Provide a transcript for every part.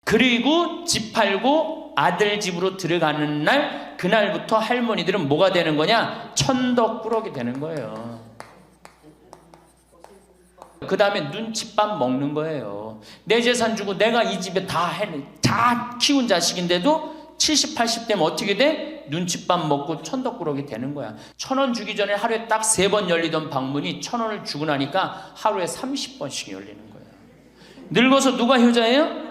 그리고 집 팔고 아들 집으로 들어가는 날, 그날부터 할머니들은 뭐가 되는 거냐? 천덕꾸러기 되는 거예요. 그 다음에 눈칫밥 먹는 거예요. 내 재산 주고 내가 이 집에 다 키운 자식인데도 70, 80 되면 어떻게 돼? 눈칫밥 먹고 천덕꾸러기 되는 거야. 1,000원 주기 전에 하루에 딱 3번 열리던 방문이 1,000원을 주고 나니까 하루에 30번씩 열리는 거예요. 늙어서 누가 효자예요?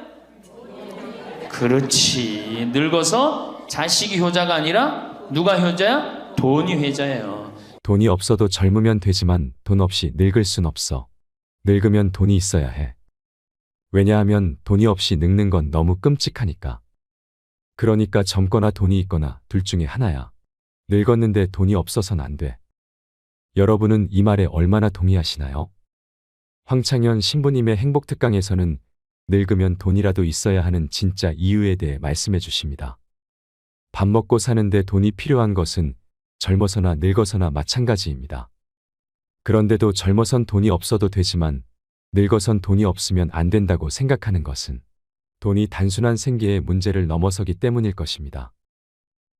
그렇지. 늙어서 자식이 효자가 아니라 누가 효자야? 돈이 효자예요. 돈이 없어도 젊으면 되지만 돈 없이 늙을 순 없어. 늙으면 돈이 있어야 해. 왜냐하면 돈이 없이 늙는 건 너무 끔찍하니까. 그러니까 젊거나 돈이 있거나 둘 중에 하나야. 늙었는데 돈이 없어선 안 돼. 여러분은 이 말에 얼마나 동의하시나요? 황창현 신부님의 행복특강에서는 늙으면 돈이라도 있어야 하는 진짜 이유에 대해 말씀해 주십니다. 밥 먹고 사는데 돈이 필요한 것은 젊어서나 늙어서나 마찬가지입니다. 그런데도 젊어선 돈이 없어도 되지만 늙어선 돈이 없으면 안 된다고 생각하는 것은 돈이 단순한 생계의 문제를 넘어서기 때문일 것입니다.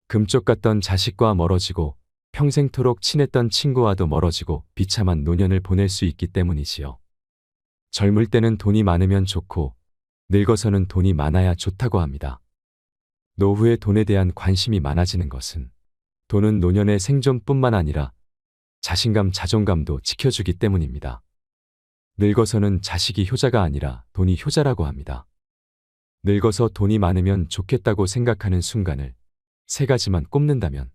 금쪽 같던 자식과 멀어지고 평생토록 친했던 친구와도 멀어지고 비참한 노년을 보낼 수 있기 때문이지요. 젊을 때는 돈이 많으면 좋고 늙어서는 돈이 많아야 좋다고 합니다. 노후에 돈에 대한 관심이 많아지는 것은 돈은 노년의 생존뿐만 아니라 자신감, 자존감도 지켜주기 때문입니다. 늙어서는 자식이 효자가 아니라 돈이 효자라고 합니다. 늙어서 돈이 많으면 좋겠다고 생각하는 순간을 3가지만 꼽는다면,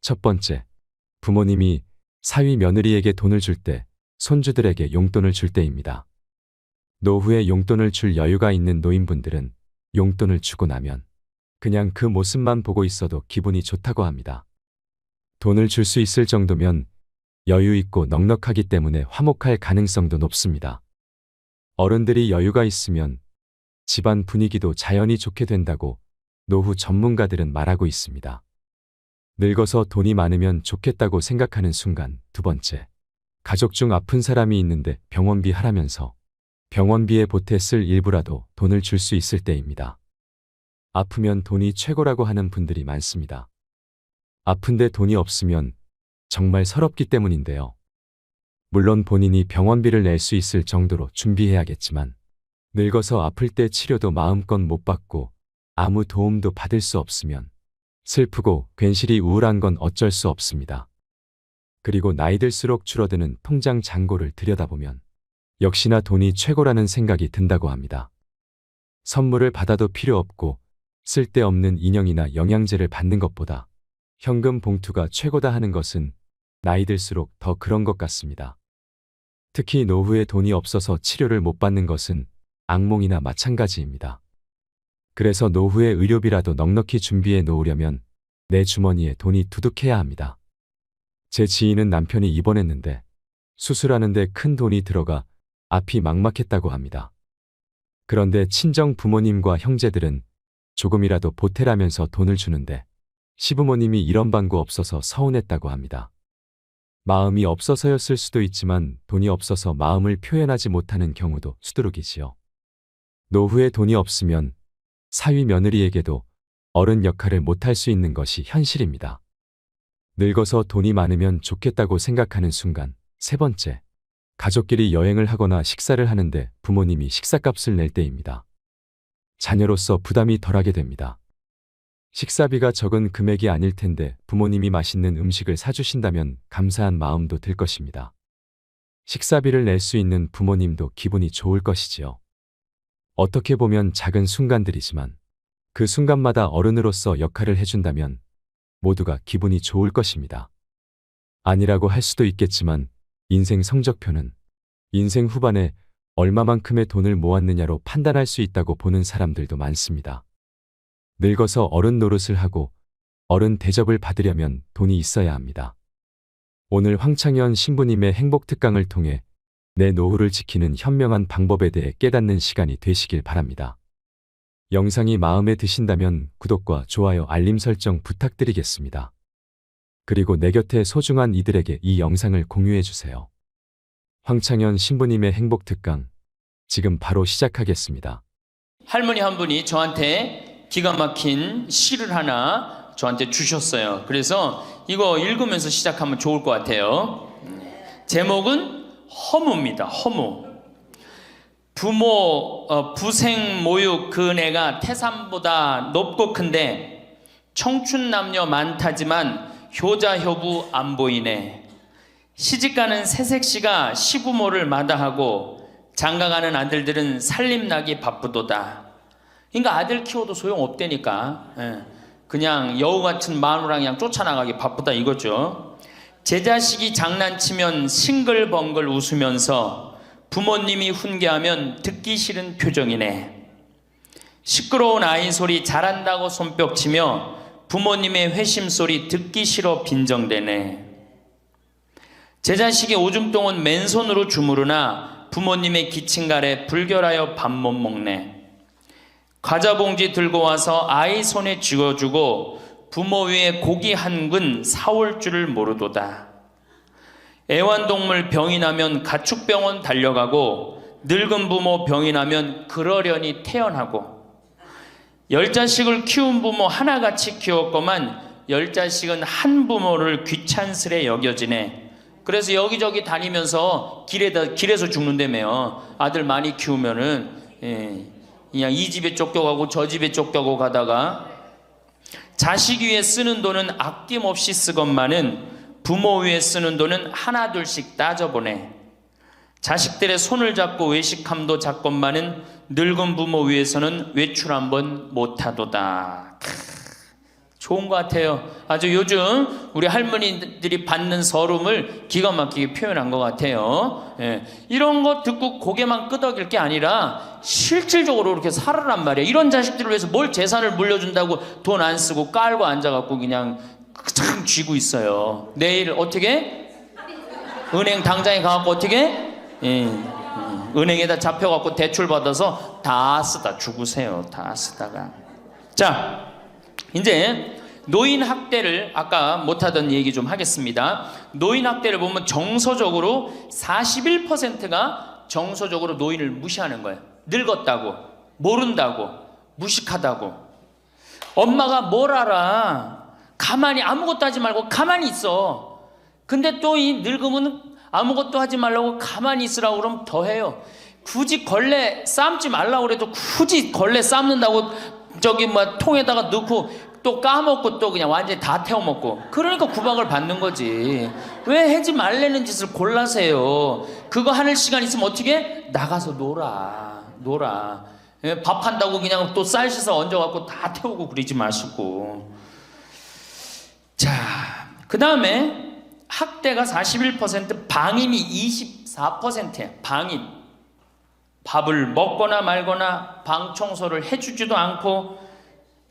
첫 번째, 부모님이 사위 며느리에게 돈을 줄 때, 손주들에게 용돈을 줄 때입니다. 노후에 용돈을 줄 여유가 있는 노인분들은 용돈을 주고 나면 그냥 그 모습만 보고 있어도 기분이 좋다고 합니다. 돈을 줄 수 있을 정도면 여유 있고 넉넉하기 때문에 화목할 가능성도 높습니다. 어른들이 여유가 있으면 집안 분위기도 자연히 좋게 된다고 노후 전문가들은 말하고 있습니다. 늙어서 돈이 많으면 좋겠다고 생각하는 순간, 두 번째, 가족 중 아픈 사람이 있는데 병원비 하라면서 병원비에 보태 쓸 일부라도 돈을 줄 수 있을 때입니다. 아프면 돈이 최고라고 하는 분들이 많습니다. 아픈데 돈이 없으면 정말 서럽기 때문인데요. 물론 본인이 병원비를 낼 수 있을 정도로 준비해야겠지만 늙어서 아플 때 치료도 마음껏 못 받고 아무 도움도 받을 수 없으면 슬프고 괜시리 우울한 건 어쩔 수 없습니다. 그리고 나이 들수록 줄어드는 통장 잔고를 들여다보면 역시나 돈이 최고라는 생각이 든다고 합니다. 선물을 받아도 필요 없고 쓸데없는 인형이나 영양제를 받는 것보다 현금 봉투가 최고다 하는 것은 나이 들수록 더 그런 것 같습니다. 특히 노후에 돈이 없어서 치료를 못 받는 것은 악몽이나 마찬가지입니다. 그래서 노후에 의료비라도 넉넉히 준비해 놓으려면 내 주머니에 돈이 두둑해야 합니다. 제 지인은 남편이 입원했는데 수술하는데 큰 돈이 들어가 앞이 막막했다고 합니다. 그런데 친정 부모님과 형제들은 조금이라도 보태라면서 돈을 주는데 시부모님이 이런 방구 없어서 서운했다고 합니다. 마음이 없어서였을 수도 있지만 돈이 없어서 마음을 표현하지 못하는 경우도 수두룩이지요. 노후에 돈이 없으면 사위 며느리에게도 어른 역할을 못할 수 있는 것이 현실입니다. 늙어서 돈이 많으면 좋겠다고 생각하는 순간, 세 번째, 가족끼리 여행을 하거나 식사를 하는데 부모님이 식사값을 낼 때입니다. 자녀로서 부담이 덜하게 됩니다. 식사비가 적은 금액이 아닐 텐데 부모님이 맛있는 음식을 사주신다면 감사한 마음도 들 것입니다. 식사비를 낼 수 있는 부모님도 기분이 좋을 것이지요. 어떻게 보면 작은 순간들이지만 그 순간마다 어른으로서 역할을 해준다면 모두가 기분이 좋을 것입니다. 아니라고 할 수도 있겠지만 인생 성적표는 인생 후반에 얼마만큼의 돈을 모았느냐로 판단할 수 있다고 보는 사람들도 많습니다. 늙어서 어른 노릇을 하고 어른 대접을 받으려면 돈이 있어야 합니다. 오늘 황창현 신부님의 행복특강을 통해 내 노후를 지키는 현명한 방법에 대해 깨닫는 시간이 되시길 바랍니다. 영상이 마음에 드신다면 구독과 좋아요, 알림 설정 부탁드리겠습니다. 그리고 내 곁에 소중한 이들에게 이 영상을 공유해 주세요. 황창현 신부님의 행복특강, 지금 바로 시작하겠습니다. 할머니 한 분이 저한테 기가 막힌 시를 하나 저한테 주셨어요. 그래서 이거 읽으면서 시작하면 좋을 것 같아요. 제목은 허무입니다. 허무. 부생 모육 그 은혜가 태산보다 높고 큰데 청춘 남녀 많다지만 효자 효부 안 보이네. 시집가는 새색시가 시부모를 마다하고 장가가는 아들들은 살림나기 바쁘도다. 그러니까 아들 키워도 소용없다니까. 그냥 여우 같은 마누라 그냥 쫓아나가기 바쁘다 이거죠. 제 자식이 장난치면 싱글벙글 웃으면서 부모님이 훈계하면 듣기 싫은 표정이네. 시끄러운 아이 소리 잘한다고 손뼉치며 부모님의 회심 소리 듣기 싫어 빈정대네. 제 자식이 오줌똥은 맨손으로 주무르나 부모님의 기침갈에 불결하여 밥 못 먹네. 과자 봉지 들고 와서 아이 손에 쥐어주고 부모 위에 고기 한 근 사올 줄을 모르도다. 애완동물 병이 나면 가축병원 달려가고 늙은 부모 병이 나면 그러려니 태어나고 10자식을 키운 부모 하나같이 키웠건만 10자식은 한 부모를 귀찮스레 여겨지네. 그래서 여기저기 다니면서 길에서 죽는다며요. 아들 많이 키우면은 그냥 이 집에 쫓겨가고 저 집에 쫓겨가고 가다가 자식 위에 쓰는 돈은 아낌없이 쓰건만은 부모 위에 쓰는 돈은 하나둘씩 따져보네. 자식들의 손을 잡고 외식함도 작건만은 늙은 부모 위에서는 외출 한번 못하도다. 좋은 것 같아요. 아주 요즘 우리 할머니들이 받는 서름을 기가 막히게 표현한 것 같아요. 이런 거 듣고 고개만 끄덕일 게 아니라 실질적으로 이렇게 살아란 말이에요. 이런 자식들을 위해서 뭘 재산을 물려준다고 돈 안 쓰고 깔고 앉아갖고 그냥 참 쥐고 있어요. 내일 어떻게? 은행 당장에 가갖고 어떻게? 은행에다 잡혀갖고 대출 받아서 다 쓰다 죽으세요. 다 쓰다가. 자, 이제 노인 학대를 아까 못하던 얘기 좀 하겠습니다. 노인 학대를 보면 정서적으로 41%가 정서적으로 노인을 무시하는 거예요. 늙었다고, 모른다고, 무식하다고. 엄마가 뭘 알아? 가만히 아무것도 하지 말고 가만히 있어. 근데 또 이 늙으면 아무것도 하지 말라고 가만히 있으라고 그러면 더 해요. 굳이 걸레 삶지 말라고 그래도 굳이 걸레 삶는다고 저기 뭐 통에다가 넣고 또 까먹고 또 그냥 완전히 다 태워먹고. 그러니까 구박을 받는 거지. 왜 하지 말라는 짓을 골라세요. 그거 하는 시간 있으면 어떻게? 나가서 놀아. 밥 한다고 그냥 또 쌀 씻어 얹어갖고 다 태우고 그러지 마시고. 자, 그 다음에 학대가 41%, 방임이 24%예요. 방임. 밥을 먹거나 말거나 방 청소를 해주지도 않고.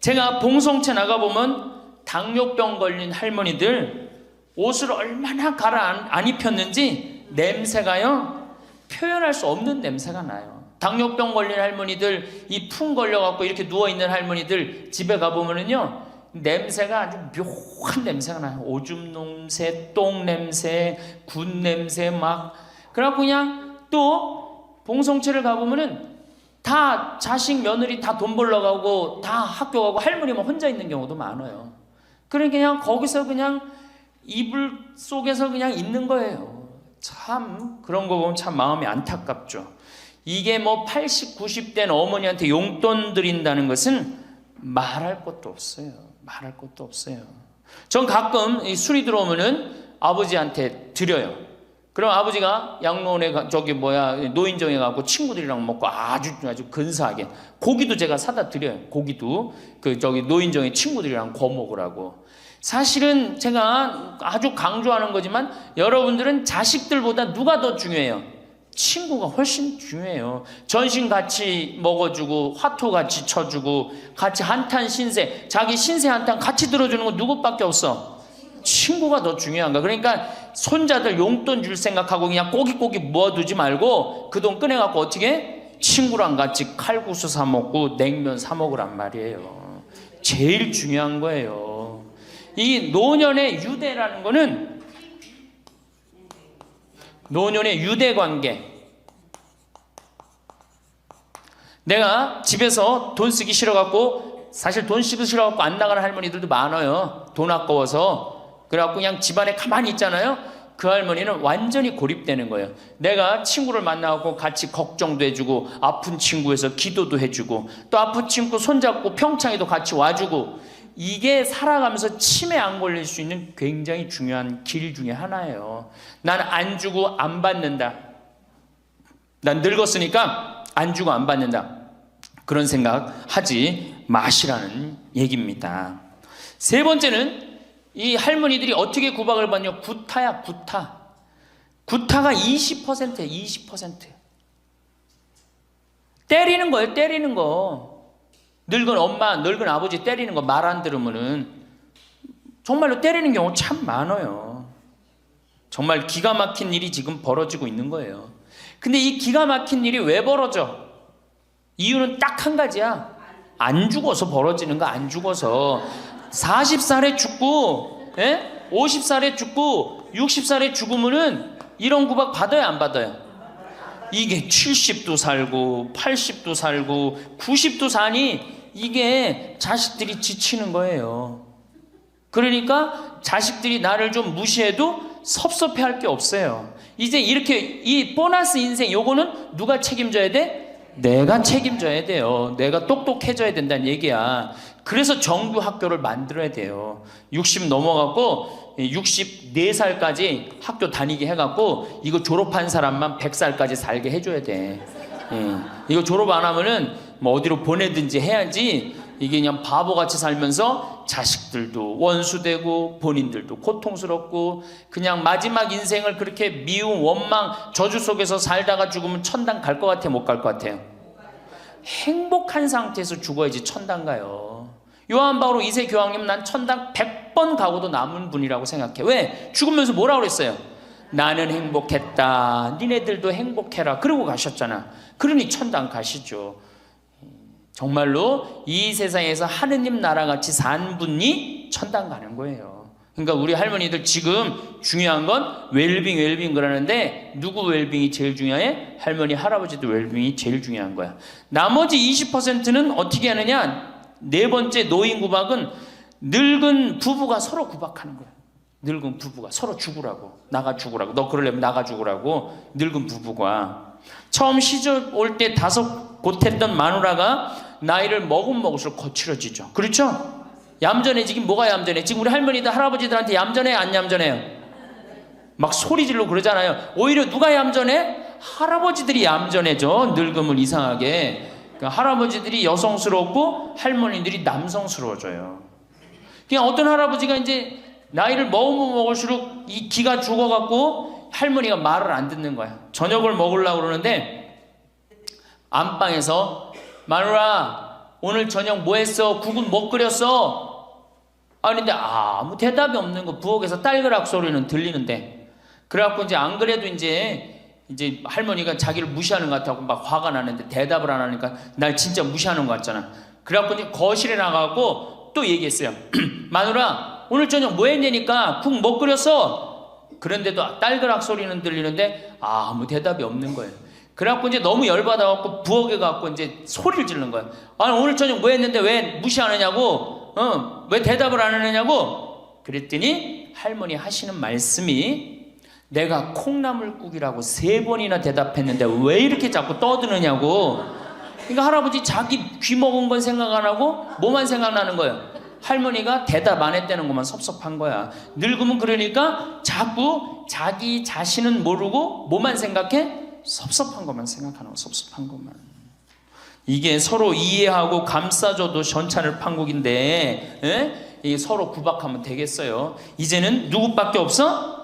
제가 봉송체 나가보면 당뇨병 걸린 할머니들 옷을 얼마나 갈아 안 입혔는지 냄새가요, 표현할 수 없는 냄새가 나요. 당뇨병 걸린 할머니들, 이 풍 걸려갖고 이렇게 누워있는 할머니들 집에 가보면은요, 냄새가 아주 묘한 냄새가 나요. 오줌 냄새, 똥 냄새, 군 냄새 막. 그래갖고 그냥 또 봉송체를 가보면은 다 자식 며느리 다 돈 벌러 가고 다 학교 가고 할머니만 혼자 있는 경우도 많아요. 그러니까 그냥 거기서 그냥 이불 속에서 그냥 있는 거예요. 참 그런 거 보면 참 마음이 안타깝죠. 이게 뭐 80, 90된 어머니한테 용돈 드린다는 것은 말할 것도 없어요. 말할 것도 없어요. 전 가끔 이 술이 들어오면은 아버지한테 드려요. 그럼 아버지가 양로원에 노인정에 가고 친구들이랑 먹고 아주 근사하게 고기도 제가 사다 드려요. 고기도 노인정에 친구들이랑 구워 먹으라고. 사실은 제가 아주 강조하는 거지만 여러분들은 자식들보다 누가 더 중요해요? 친구가 훨씬 중요해요. 전신 같이 먹어주고 화투 같이 쳐주고 같이 한탄 신세, 자기 신세 한탄 같이 들어주는 건 누구밖에 없어? 친구가 더 중요한가. 그러니까 손자들 용돈 줄 생각하고 그냥 꼬깃꼬깃 모아두지 말고 그 돈 꺼내갖고 어떻게? 친구랑 같이 칼국수 사 먹고 냉면 사 먹으란 말이에요. 제일 중요한 거예요. 이 노년의 유대라는 거는, 노년의 유대 관계, 내가 집에서 돈 쓰기 싫어갖고, 사실 돈 쓰기 싫어갖고 안 나가는 할머니들도 많아요. 돈 아까워서. 그래갖고 그냥 집안에 가만히 있잖아요. 그 할머니는 완전히 고립되는 거예요. 내가 친구를 만나고 같이 걱정도 해주고, 아픈 친구에서 기도도 해주고, 또 아픈 친구 손잡고 평창에도 같이 와주고, 이게 살아가면서 치매 안 걸릴 수 있는 굉장히 중요한 길 중에 하나예요. 난 안 주고 안 받는다. 난 늙었으니까 안 주고 안 받는다. 그런 생각 하지 마시라는 얘기입니다. 세 번째는 이 할머니들이 어떻게 구박을 받냐? 구타야, 구타. 구타가 20%예요, 20%. 때리는 거예요, 때리는 거. 늙은 엄마, 늙은 아버지 때리는 거 말 안 들으면은 정말로 때리는 경우 참 많아요. 정말 기가 막힌 일이 지금 벌어지고 있는 거예요. 근데 이 기가 막힌 일이 왜 벌어져? 이유는 딱 한 가지야. 안 죽어서 벌어지는 거, 안 죽어서. 40살에 죽고, 50살에 죽고, 60살에 죽으면은 이런 구박 받아요, 안 받아요? 이게 70도 살고, 80도 살고, 90도 사니 이게 자식들이 지치는 거예요. 그러니까 자식들이 나를 좀 무시해도 섭섭해 할 게 없어요. 이제 이렇게 이 보너스 인생 요거는 누가 책임져야 돼? 내가 책임져야 돼요. 내가 똑똑해져야 된다는 얘기야. 그래서 정규 학교를 만들어야 돼요. 60 넘어갖고 64살까지 학교 다니게 해갖고 이거 졸업한 사람만 100살까지 살게 해줘야 돼. 이거 졸업 안 하면은 뭐 어디로 보내든지 해야지. 이게 그냥 바보같이 살면서 자식들도 원수되고 본인들도 고통스럽고 그냥 마지막 인생을 그렇게 미움, 원망, 저주 속에서 살다가 죽으면 천당 갈 것 같아요? 못 갈 것 같아요? 행복한 상태에서 죽어야지 천당 가요. 요한 바오로 2세 교황님, 난 천당 100번 가고도 남은 분이라고 생각해. 왜? 죽으면서 뭐라고 그랬어요? 나는 행복했다, 니네들도 행복해라, 그러고 가셨잖아. 그러니 천당 가시죠. 정말로 이 세상에서 하느님 나라같이 산 분이 천당 가는 거예요. 그러니까 우리 할머니들 지금 중요한 건 웰빙 그러는데, 누구 웰빙이 제일 중요해? 할머니 할아버지들 웰빙이 제일 중요한 거야. 나머지 20%는 어떻게 하느냐? 네 번째 노인 구박은 늙은 부부가 서로 구박하는 거야. 늙은 부부가 서로 죽으라고, 나가 죽으라고, 너 그러려면 나가 죽으라고. 늙은 부부가 처음 시집 올 때 다소 못했던 마누라가 나이를 먹을수록 거칠어지죠. 그렇죠? 얌전해지긴 뭐가 얌전해? 지금 우리 할머니들 할아버지들한테 얌전해, 안 얌전해요? 막 소리 지르고 그러잖아요. 오히려 누가 얌전해? 할아버지들이 얌전해져. 늙으면 이상하게. 그러니까 할아버지들이 여성스럽고 할머니들이 남성스러워져요. 그냥 어떤 할아버지가 이제 나이를 먹으면 먹을수록 이 기가 죽어갖고 할머니가 말을 안 듣는 거야. 저녁을 먹으려고 그러는데 안방에서 마누라, 오늘 저녁 뭐 했어? 국은 뭐 끓였어? 아닌데 아무 대답이 없는 거. 부엌에서 딸그락 소리는 들리는데. 그래갖고 이제 안 그래도 이제 할머니가 자기를 무시하는 것 같다고 막 화가 나는데 대답을 안 하니까 날 진짜 무시하는 것 같잖아. 그래갖고 이제 거실에 나가고 또 얘기했어요. 마누라, 오늘 저녁 뭐 했냐니까 국 뭐 끓였어? 그런데도 딸그락 소리는 들리는데 아무 대답이 없는 거예요. 그래갖고 이제 너무 열받아갖고 부엌에 가갖고 이제 소리를 지르는 거야. 아니, 오늘 저녁 뭐 했는데 왜 무시 안 하냐고? 왜 대답을 안 하느냐고? 그랬더니 할머니 하시는 말씀이, 내가 콩나물국이라고 3번이나 대답했는데 왜 이렇게 자꾸 떠드느냐고. 그러니까 할아버지 자기 귀 먹은 건 생각 안 하고 뭐만 생각나는 거예요? 할머니가 대답 안 했다는 것만 섭섭한 거야. 늙으면 그러니까 자꾸 자기 자신은 모르고 뭐만 생각해? 섭섭한 것만 생각하는 거, 섭섭한 것만. 이게 서로 이해하고 감싸줘도 전차를 판국인데, 이게 서로 구박하면 되겠어요? 이제는 누구밖에 없어?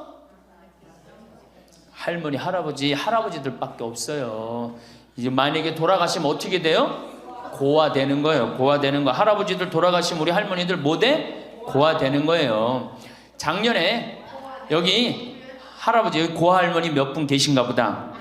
할머니, 할아버지들밖에 없어요. 이제 만약에 돌아가시면 어떻게 돼요? 고아되는 거예요. 고아되는 거. 할아버지들 돌아가시면 우리 할머니들 뭐 돼? 고아되는 거예요. 작년에 여기 할아버지, 여기 고아할머니 몇 분 계신가 보다.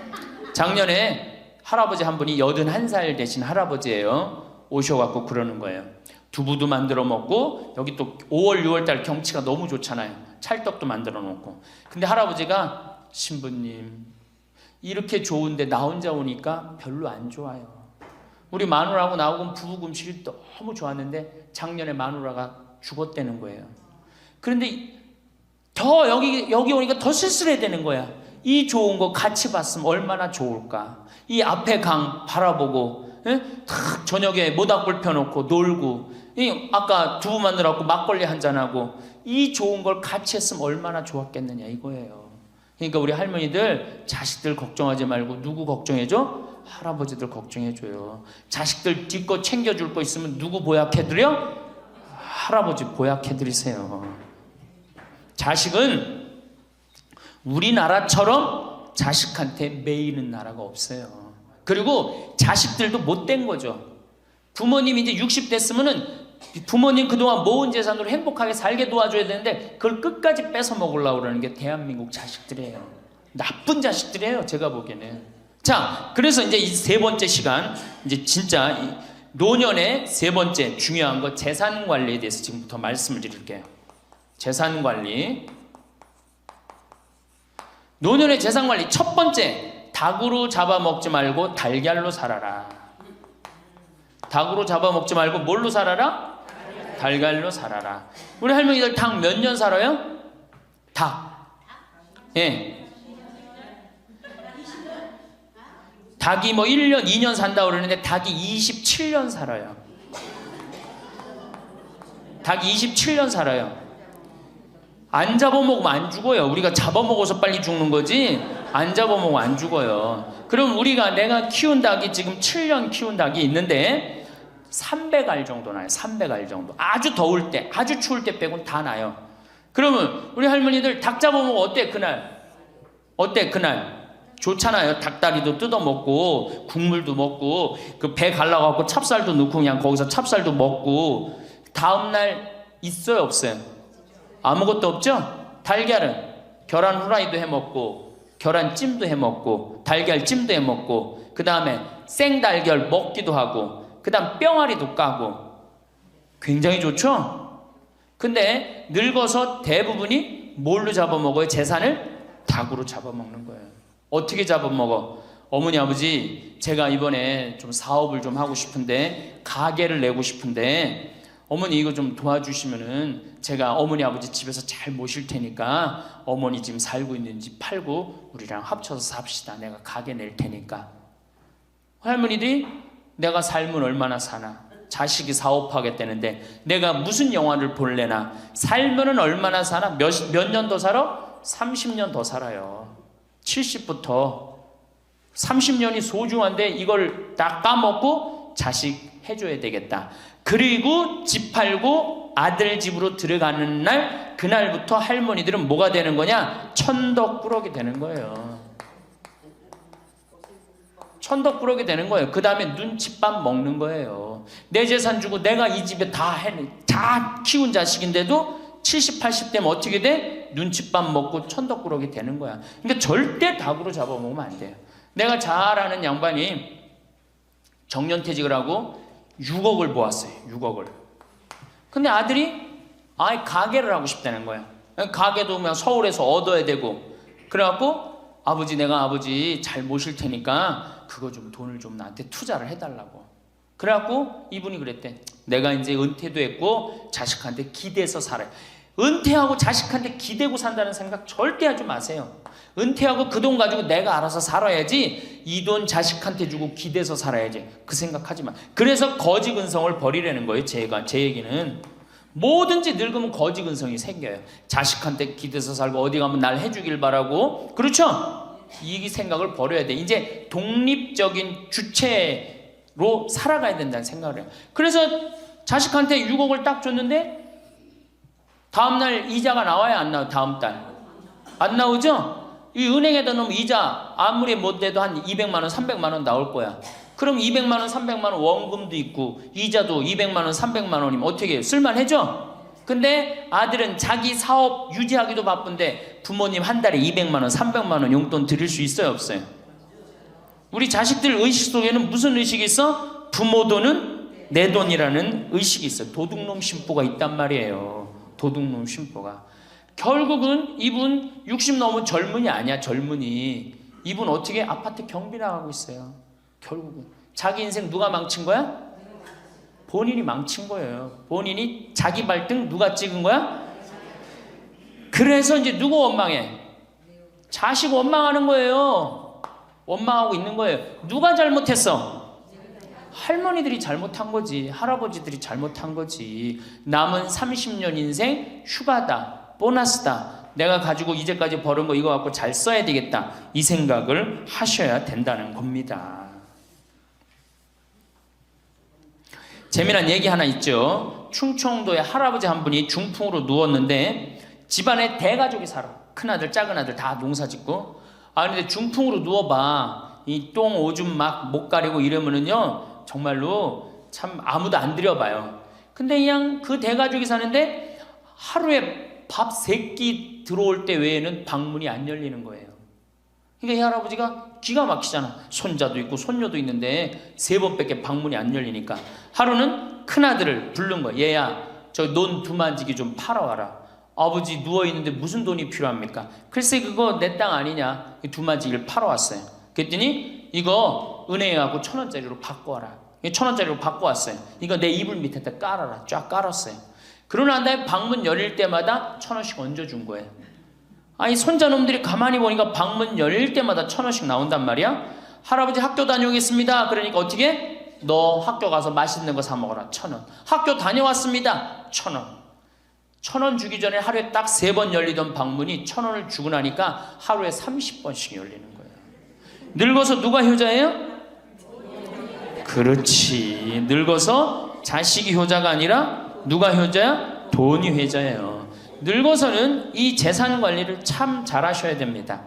작년에 할아버지 한 분이 81살 되신 할아버지예요. 오셔갖고 그러는 거예요. 두부도 만들어 먹고, 여기 또 5월 6월달 경치가 너무 좋잖아요. 찰떡도 만들어 놓고. 근데 할아버지가, 신부님, 이렇게 좋은데 나 혼자 오니까 별로 안 좋아요. 우리 마누라하고 나하고 부부 음식이 너무 좋았는데 작년에 마누라가 죽었다는 거예요. 그런데 더 여기 오니까 더 쓸쓸해야 되는 거야. 이 좋은 거 같이 봤으면 얼마나 좋을까. 이 앞에 강 바라보고, 탁 저녁에 모닥불 펴놓고 놀고, 아까 두부 만들어갖고 막걸리 한잔하고, 이 좋은 걸 같이 했으면 얼마나 좋았겠느냐 이거예요. 그러니까 우리 할머니들 자식들 걱정하지 말고 누구 걱정해줘? 할아버지들 걱정해줘요. 자식들 뒷거 챙겨줄 거 있으면 누구 보약해드려? 할아버지 보약해드리세요. 자식은 우리나라처럼 자식한테 매이는 나라가 없어요. 그리고 자식들도 못된 거죠. 부모님이 이제 60 됐으면은 부모님 그동안 모은 재산으로 행복하게 살게 도와줘야 되는데 그걸 끝까지 뺏어 먹으려고 그러는 게 대한민국 자식들이에요. 나쁜 자식들이에요, 제가 보기에는. 자, 그래서 이제 이 세 번째 시간, 이제 진짜 이 노년의 세 번째 중요한 거 재산 관리에 대해서 지금부터 말씀을 드릴게요. 재산 관리. 노년의 재산 관리 첫 번째, 닭으로 잡아먹지 말고 달걀로 살아라. 닭으로 잡아먹지 말고 뭘로 살아라? 달걀로 살아라. 우리 할머니들 닭 몇 년 살아요? 닭. 예. 닭이 뭐 1년, 2년 산다고 그러는데 닭이 27년 살아요. 닭이 27년 살아요. 안 잡아먹으면 안 죽어요. 우리가 잡아먹어서 빨리 죽는 거지 안 잡아먹으면 안 죽어요. 그럼 내가 키운 닭이 지금 7년 키운 닭이 있는데 300알 정도 나요. 300알 정도. 아주 더울 때, 아주 추울 때 빼고는 다 나요. 그러면 우리 할머니들 닭 잡아먹으면 어때 그날? 어때 그날? 좋잖아요. 닭다리도 뜯어먹고 국물도 먹고 그 배 갈라갖고 찹쌀도 넣고 그냥 거기서 찹쌀도 먹고 다음날 있어요 없어요? 아무것도 없죠? 달걀은 계란 후라이도 해먹고 계란찜도 해먹고 달걀찜도 해먹고 그 다음에 생달걀 먹기도 하고 그 다음 뿅아리도 까고 굉장히 좋죠? 근데 늙어서 대부분이 뭘로 잡아먹어요? 재산을 닭으로 잡아먹는 거예요. 어떻게 잡아먹어? 어머니 아버지 제가 이번에 좀 사업을 좀 하고 싶은데 가게를 내고 싶은데 어머니 이거 좀 도와주시면은 제가 어머니 아버지 집에서 잘 모실 테니까 어머니 지금 살고 있는 집 팔고 우리랑 합쳐서 삽시다. 내가 가게 낼 테니까. 할머니들이 내가 살면 얼마나 사나? 자식이 사업하겠다는데 내가 무슨 영화를 볼래나? 살면은 얼마나 사나? 몇 년 더 살아? 30년 더 살아요. 70부터 30년이 소중한데 이걸 다 까먹고 자식 해줘야 되겠다. 그리고 집 팔고 아들 집으로 들어가는 날 그날부터 할머니들은 뭐가 되는 거냐? 천덕꾸러기 되는 거예요. 천덕꾸러기 되는 거예요. 그 다음에 눈칫밥 먹는 거예요. 내 재산 주고 내가 이 집에 다 키운 자식인데도 70, 80 되면 어떻게 돼? 눈칫밥 먹고 천덕꾸러기 되는 거야. 그러니까 절대 닭으로 잡아먹으면 안 돼요. 내가 잘 아는 양반이 정년퇴직을 하고 6억을 모았어요. 6억을. 근데 아들이 아예 가게를 하고 싶다는 거야. 가게도 그냥 서울에서 얻어야 되고. 그래갖고 아버지 내가 아버지 잘 모실 테니까 그거 좀 돈을 좀 나한테 투자를 해달라고. 그래갖고 이분이 그랬대. 내가 이제 은퇴도 했고 자식한테 기대서 살아요. 은퇴하고 자식한테 기대고 산다는 생각 절대 하지 마세요. 은퇴하고 그 돈 가지고 내가 알아서 살아야지 이 돈 자식한테 주고 기대서 살아야지 그 생각하지 마. 그래서 거지근성을 버리라는 거예요. 제 얘기는 뭐든지 늙으면 거지근성이 생겨요. 자식한테 기대서 살고 어디 가면 날 해주길 바라고 그렇죠? 이 생각을 버려야 돼. 이제 독립적인 주체로 살아가야 된다는 생각을 해요. 그래서 자식한테 6억을 딱 줬는데 다음날 이자가 나와야 안 나와요? 다음 달 안 나오죠? 이 은행에다 넣으면 이자 아무리 못 돼도 한 200만 원, 300만 원 나올 거야. 그럼 200만 원, 300만 원 원금도 있고 이자도 200만 원, 300만 원이면 어떻게 해요? 쓸만해져? 근데 아들은 자기 사업 유지하기도 바쁜데 부모님 한 달에 200만 원, 300만 원 용돈 드릴 수 있어요? 없어요? 우리 자식들 의식 속에는 무슨 의식이 있어? 부모 돈은 내 돈이라는 의식이 있어요. 도둑놈 심보가 있단 말이에요. 도둑놈 심보가. 결국은 이분 60 넘은 젊은이 아니야. 젊은이. 이분 어떻게 아파트 경비 나가고 있어요. 결국은 자기 인생 누가 망친 거야? 본인이 망친 거예요. 본인이 자기 발등 누가 찍은 거야? 그래서 이제 누구 원망해? 자식 원망하는 거예요. 원망하고 있는 거예요. 누가 잘못했어? 할머니들이 잘못한 거지. 할아버지들이 잘못한 거지. 남은 30년 인생 휴가다. 보너스다. 내가 가지고 이제까지 벌은 거 이거 갖고 잘 써야 되겠다. 이 생각을 하셔야 된다는 겁니다. 재미난 얘기 하나 있죠. 충청도에 할아버지 한 분이 중풍으로 누웠는데 집안에 대가족이 살아. 큰아들 작은아들 다 농사짓고. 근데 중풍으로 누워봐. 이 똥 오줌 막 못 가리고 이러면은요 정말로 참 아무도 안 들여봐요. 근데 그냥 그 대가족이 사는데 하루에 밥 3끼 들어올 때 외에는 방문이 안 열리는 거예요. 그러니까 이 할아버지가 기가 막히잖아. 손자도 있고 손녀도 있는데 3번밖에 방문이 안 열리니까 하루는 큰아들을 부른 거야. 얘야 저 논 두만지기 좀 팔아와라. 아버지 누워있는데 무슨 돈이 필요합니까? 글쎄 그거 내 땅 아니냐. 두만지기를 팔아왔어요. 그랬더니 이거 은행에 가고 1,000원짜리로 바꿔와라. 1,000원짜리로 바꿔왔어요. 이거 내 이불 밑에다 깔아라. 쫙 깔았어요. 그러고 난 다음에 방문 열릴 때마다 1,000원씩 얹어준 거예요. 아니 손자놈들이 가만히 보니까 방문 열릴 때마다 1,000원씩 나온단 말이야. 할아버지 학교 다녀오겠습니다. 그러니까 어떻게? 너 학교 가서 맛있는 거 사 먹어라. 1,000원. 학교 다녀왔습니다. 1,000원. 1,000원 주기 전에 하루에 딱 3번 열리던 방문이 1,000원을 주고 나니까 하루에 30번씩 열리는 거예요. 늙어서 누가 효자예요? 그렇지. 늙어서 자식이 효자가 아니라 누가 효자야? 돈이 효자예요. 늙어서는 이 재산 관리를 참 잘하셔야 됩니다.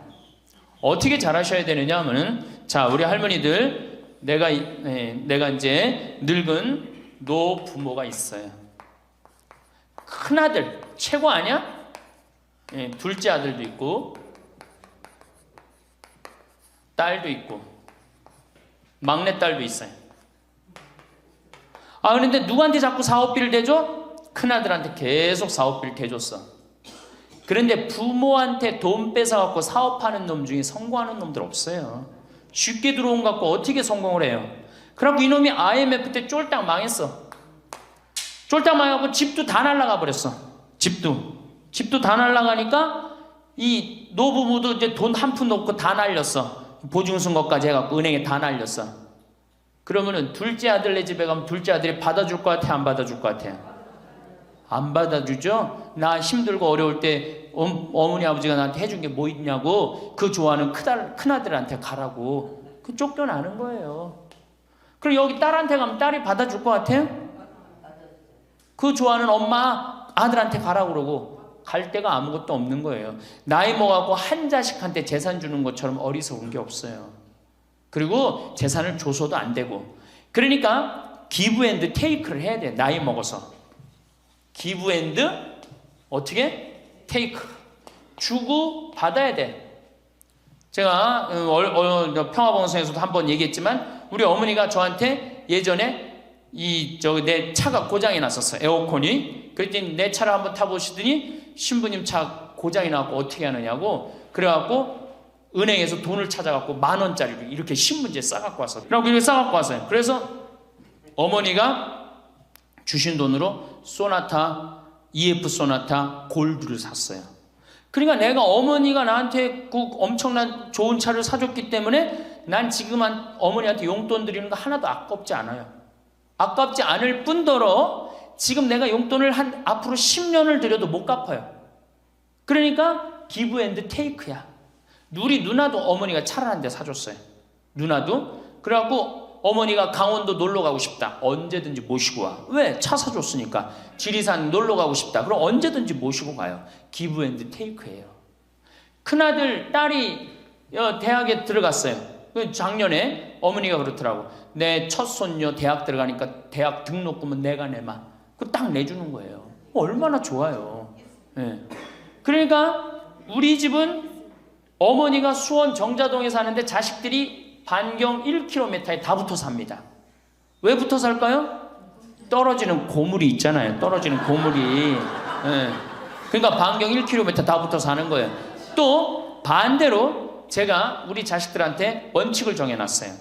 어떻게 잘하셔야 되느냐 하면은 자 우리 할머니들 내가 이제 늙은 노부모가 있어요. 큰아들 최고 아니야? 둘째 아들도 있고 딸도 있고 막내딸도 있어요. 그런데 누구한테 자꾸 사업비를 대줘? 큰아들한테 계속 사업비를 대줬어. 그런데 부모한테 돈 뺏어갖고 사업하는 놈 중에 성공하는 놈들 없어요. 쉽게 들어온 거 갖고 어떻게 성공을 해요? 그래갖고 이놈이 IMF 때 쫄딱 망했어. 쫄딱 망해갖고 집도 다 날라가 버렸어. 집도 다 날라가니까 이 노부부도 이제 돈 한 푼 넣고 다 날렸어. 보증선 것까지 해갖고 은행에 다 날렸어. 그러면은 둘째 아들 네 집에 가면 둘째 아들이 받아줄 것 같아? 안 받아줄 것 같아? 안 받아주죠? 나 힘들고 어려울 때 어머니 아버지가 나한테 해준 게 뭐 있냐고 그 좋아하는 큰아들한테 가라고 그 쫓겨나는 거예요. 그럼 여기 딸한테 가면 딸이 받아줄 것 같아요? 그 좋아하는 엄마 아들한테 가라고 그러고 갈 데가 아무것도 없는 거예요. 나이 먹어갖고 한 자식한테 재산 주는 것처럼 어리석은 게 없어요. 그리고 재산을 줘서도 안 되고 그러니까 기브 앤드 테이크를 해야 돼. 나이 먹어서 기브 앤드 어떻게? 테이크 주고 받아야 돼. 제가 평화방송에서도 한번 얘기했지만 우리 어머니가 저한테 예전에 내 차가 고장이 났었어요. 에어컨이. 그랬더니 내 차를 한번 타보시더니 신부님 차 고장이 나고 어떻게 하느냐고 그래갖고 은행에서 돈을 찾아갖고 10,000원짜리를 이렇게 신문지에 싸갖고 왔어요. 그래갖고 이렇게 싸갖고 왔어요. 그래서 어머니가 주신 돈으로 소나타 EF 소나타 골드를 샀어요. 그러니까 내가 어머니가 나한테 그 엄청난 좋은 차를 사줬기 때문에 난 지금 어머니한테 용돈 드리는 거 하나도 아깝지 않아요. 아깝지 않을 뿐더러 지금 내가 용돈을 앞으로 10년을 들여도 못 갚아요. 그러니까 기브 앤드 테이크야. 우리 누나도 어머니가 차를 한 대 사줬어요. 누나도. 그래갖고 어머니가 강원도 놀러 가고 싶다. 언제든지 모시고 와. 왜? 차 사줬으니까. 지리산 놀러 가고 싶다. 그럼 언제든지 모시고 가요. 기브 앤드 테이크예요. 큰아들, 딸이 대학에 들어갔어요. 작년에 어머니가 그렇더라고. 내 첫 손녀 대학 들어가니까 대학 등록금은 내가 내마. 그거 딱 내주는 거예요. 얼마나 좋아요. 네. 그러니까 우리 집은 어머니가 수원 정자동에 사는데 자식들이 반경 1km에 다 붙어 삽니다. 왜 붙어 살까요? 떨어지는 고물이 있잖아요. 떨어지는 고물이. 네. 그러니까 반경 1km 다 붙어 사는 거예요. 또 반대로 제가 우리 자식들한테 원칙을 정해놨어요.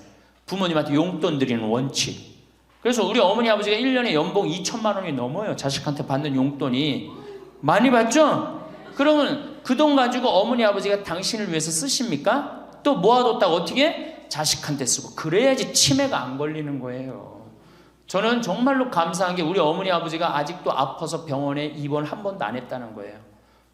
부모님한테 용돈 드리는 원칙. 그래서 우리 어머니 아버지가 1년에 연봉 2천만 원이 넘어요. 자식한테 받는 용돈이. 많이 받죠? 그러면 그 돈 가지고 어머니 아버지가 당신을 위해서 쓰십니까? 또 모아뒀다가 어떻게? 자식한테 쓰고. 그래야지 치매가 안 걸리는 거예요. 저는 정말로 감사한 게 우리 어머니 아버지가 아직도 아파서 병원에 입원 한 번도 안 했다는 거예요.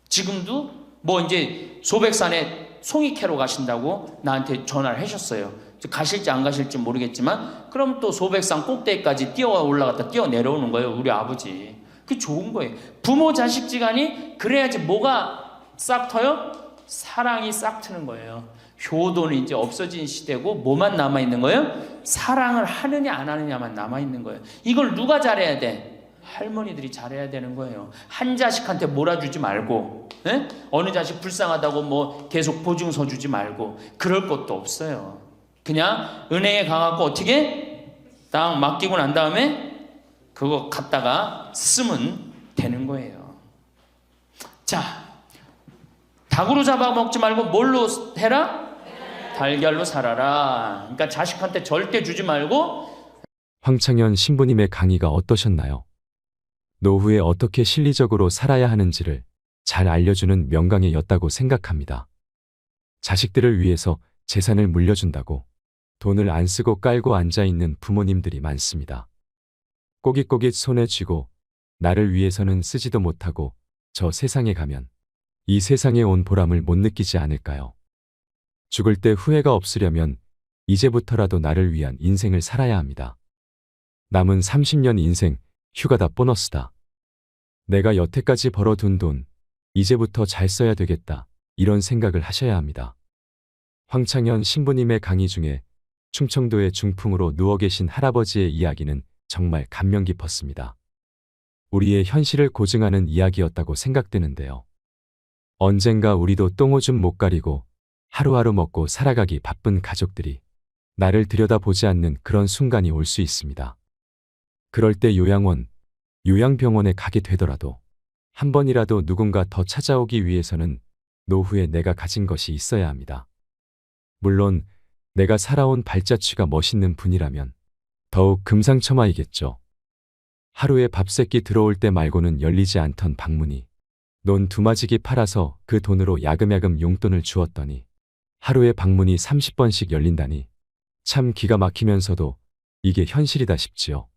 지금도 뭐 이제 소백산에 송이 캐러 가신다고 나한테 전화를 하셨어요. 가실지 안 가실지 모르겠지만 그럼 또 소백산 꼭대기까지 뛰어 올라갔다 뛰어 내려오는 거예요. 우리 아버지. 그게 좋은 거예요. 부모 자식 지간이 그래야지 뭐가 싹 터요? 사랑이 싹 트는 거예요. 효도는 이제 없어진 시대고 뭐만 남아있는 거예요? 사랑을 하느냐 안 하느냐만 남아있는 거예요. 이걸 누가 잘해야 돼? 할머니들이 잘해야 되는 거예요. 한 자식한테 몰아주지 말고, 에? 어느 자식 불쌍하다고 뭐 계속 보증서 주지 말고 그럴 것도 없어요. 그냥 은행에 가갖고 어떻게 딱 맡기고 난 다음에 그거 갖다가 쓰면 되는 거예요. 자, 닭으로 잡아먹지 말고 뭘로 해라? 달걀로 살아라. 그러니까 자식한테 절대 주지 말고. 황창현 신부님의 강의가 어떠셨나요? 노후에 어떻게 실리적으로 살아야 하는지를 잘 알려주는 명강이었다고 생각합니다. 자식들을 위해서 재산을 물려준다고 돈을 안 쓰고 깔고 앉아있는 부모님들이 많습니다. 꼬깃꼬깃 손에 쥐고 나를 위해서는 쓰지도 못하고 저 세상에 가면 이 세상에 온 보람을 못 느끼지 않을까요? 죽을 때 후회가 없으려면 이제부터라도 나를 위한 인생을 살아야 합니다. 남은 30년 인생 휴가다 보너스다. 내가 여태까지 벌어둔 돈 이제부터 잘 써야 되겠다. 이런 생각을 하셔야 합니다. 황창현 신부님의 강의 중에 충청도의 중풍으로 누워 계신 할아버지의 이야기는 정말 감명 깊었습니다. 우리의 현실을 고증하는 이야기였다고 생각되는데요. 언젠가 우리도 똥오줌 못 가리고 하루하루 먹고 살아가기 바쁜 가족들이 나를 들여다보지 않는 그런 순간이 올 수 있습니다. 그럴 때 요양원, 요양병원에 가게 되더라도 한 번이라도 누군가 더 찾아오기 위해서는 노후에 내가 가진 것이 있어야 합니다. 물론 내가 살아온 발자취가 멋있는 분이라면 더욱 금상첨화이겠죠. 하루에 밥새끼 들어올 때 말고는 열리지 않던 방문이 논 두마지기 팔아서 그 돈으로 야금야금 용돈을 주었더니 하루에 방문이 30번씩 열린다니 참 기가 막히면서도 이게 현실이다 싶지요.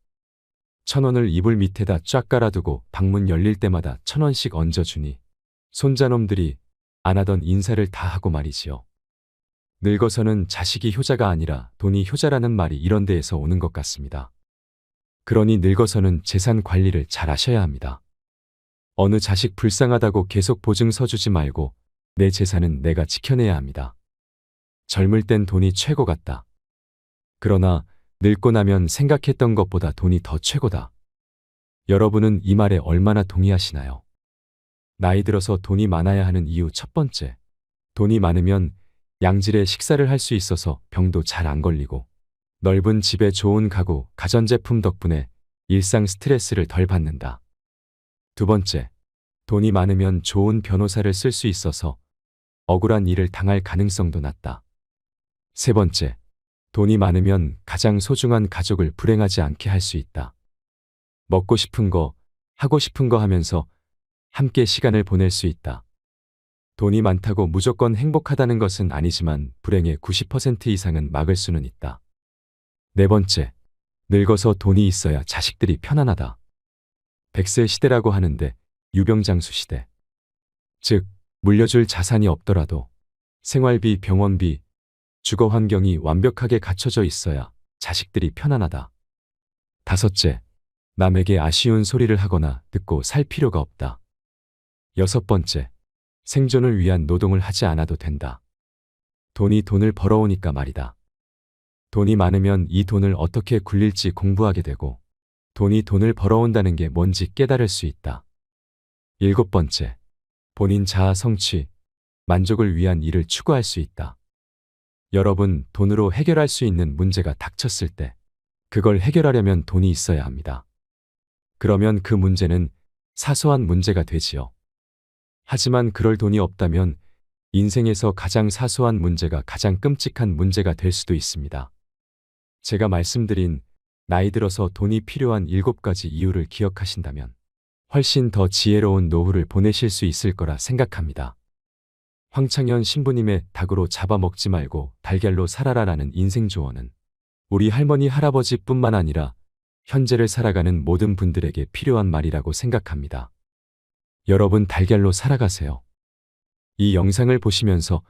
1,000원을 이불 밑에다 쫙 깔아두고 방문 열릴 때마다 1,000원씩 얹어주니 손자놈들이 안 하던 인사를 다 하고 말이지요. 늙어서는 자식이 효자가 아니라 돈이 효자라는 말이 이런 데에서 오는 것 같습니다. 그러니 늙어서는 재산 관리를 잘 하셔야 합니다. 어느 자식 불쌍하다고 계속 보증서 주지 말고 내 재산은 내가 지켜내야 합니다. 젊을 땐 돈이 최고 같다. 그러나 늙고 나면 생각했던 것보다 돈이 더 최고다. 여러분은 이 말에 얼마나 동의하시나요? 나이 들어서 돈이 많아야 하는 이유 첫 번째. 돈이 많으면 양질의 식사를 할 수 있어서 병도 잘 안 걸리고 넓은 집에 좋은 가구, 가전제품 덕분에 일상 스트레스를 덜 받는다. 두 번째. 돈이 많으면 좋은 변호사를 쓸 수 있어서 억울한 일을 당할 가능성도 낮다. 세 번째. 돈이 많으면 가장 소중한 가족을 불행하지 않게 할 수 있다. 먹고 싶은 거, 하고 싶은 거 하면서 함께 시간을 보낼 수 있다. 돈이 많다고 무조건 행복하다는 것은 아니지만 불행의 90% 이상은 막을 수는 있다. 네 번째. 늙어서 돈이 있어야 자식들이 편안하다. 100세 시대라고 하는데 유병장수 시대. 즉, 물려줄 자산이 없더라도 생활비, 병원비, 주거 환경이 완벽하게 갖춰져 있어야 자식들이 편안하다. 다섯째, 남에게 아쉬운 소리를 하거나 듣고 살 필요가 없다. 여섯 번째, 생존을 위한 노동을 하지 않아도 된다. 돈이 돈을 벌어오니까 말이다. 돈이 많으면 이 돈을 어떻게 굴릴지 공부하게 되고 돈이 돈을 벌어온다는 게 뭔지 깨달을 수 있다. 일곱 번째, 본인 자아 성취, 만족을 위한 일을 추구할 수 있다. 여러분, 돈으로 해결할 수 있는 문제가 닥쳤을 때 그걸 해결하려면 돈이 있어야 합니다. 그러면 그 문제는 사소한 문제가 되지요. 하지만 그럴 돈이 없다면 인생에서 가장 사소한 문제가 가장 끔찍한 문제가 될 수도 있습니다. 제가 말씀드린 나이 들어서 돈이 필요한 7가지 이유를 기억하신다면 훨씬 더 지혜로운 노후를 보내실 수 있을 거라 생각합니다. 황창현 신부님의 닭으로 잡아먹지 말고 달걀로 살아라라는 인생 조언은 우리 할머니 할아버지뿐만 아니라 현재를 살아가는 모든 분들에게 필요한 말이라고 생각합니다. 여러분 달걀로 살아가세요. 이 영상을 보시면서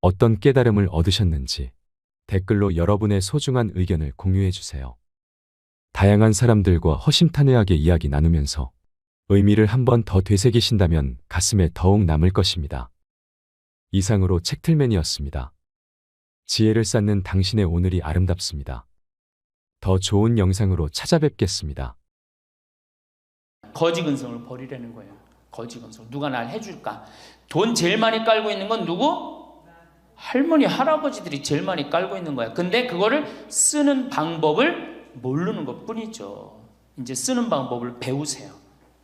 어떤 깨달음을 얻으셨는지 댓글로 여러분의 소중한 의견을 공유해 주세요. 다양한 사람들과 허심탄회하게 이야기 나누면서 의미를 한 번 더 되새기신다면 가슴에 더욱 남을 것입니다. 이상으로 책틀맨이었습니다. 지혜를 쌓는 당신의 오늘이 아름답습니다. 더 좋은 영상으로 찾아뵙겠습니다. 거지 근성을 버리라는 거예요. 거지 근성. 누가 날 해줄까? 돈 제일 많이 깔고 있는 건 누구? 할머니, 할아버지들이 제일 많이 깔고 있는 거야. 근데 그거를 쓰는 방법을 모르는 것 뿐이죠. 이제 쓰는 방법을 배우세요.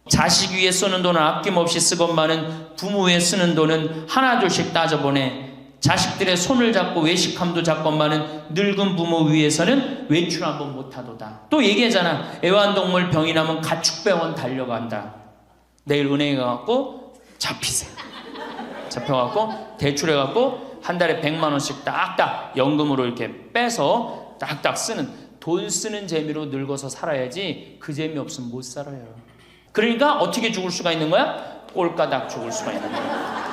자식 위에 쓰는 돈은 아낌없이 쓰건만은 부모 위에 쓰는 돈은 하나둘씩 따져보내. 자식들의 손을 잡고 외식함도 잡건만은 늙은 부모 위해서는 외출 한번 못하도다. 또 얘기하잖아. 애완동물 병이 나면 가축병원 달려간다. 내일 은행에 가갖고 잡히세요. 잡혀갖고 대출해갖고 한 달에 100만 원씩 딱딱 연금으로 이렇게 빼서 딱딱 쓰는, 돈 쓰는 재미로 늙어서 살아야지 그 재미 없으면 못 살아요. 그러니까 어떻게 죽을 수가 있는 거야? 꼴까닥 죽을 수가 있는 거야.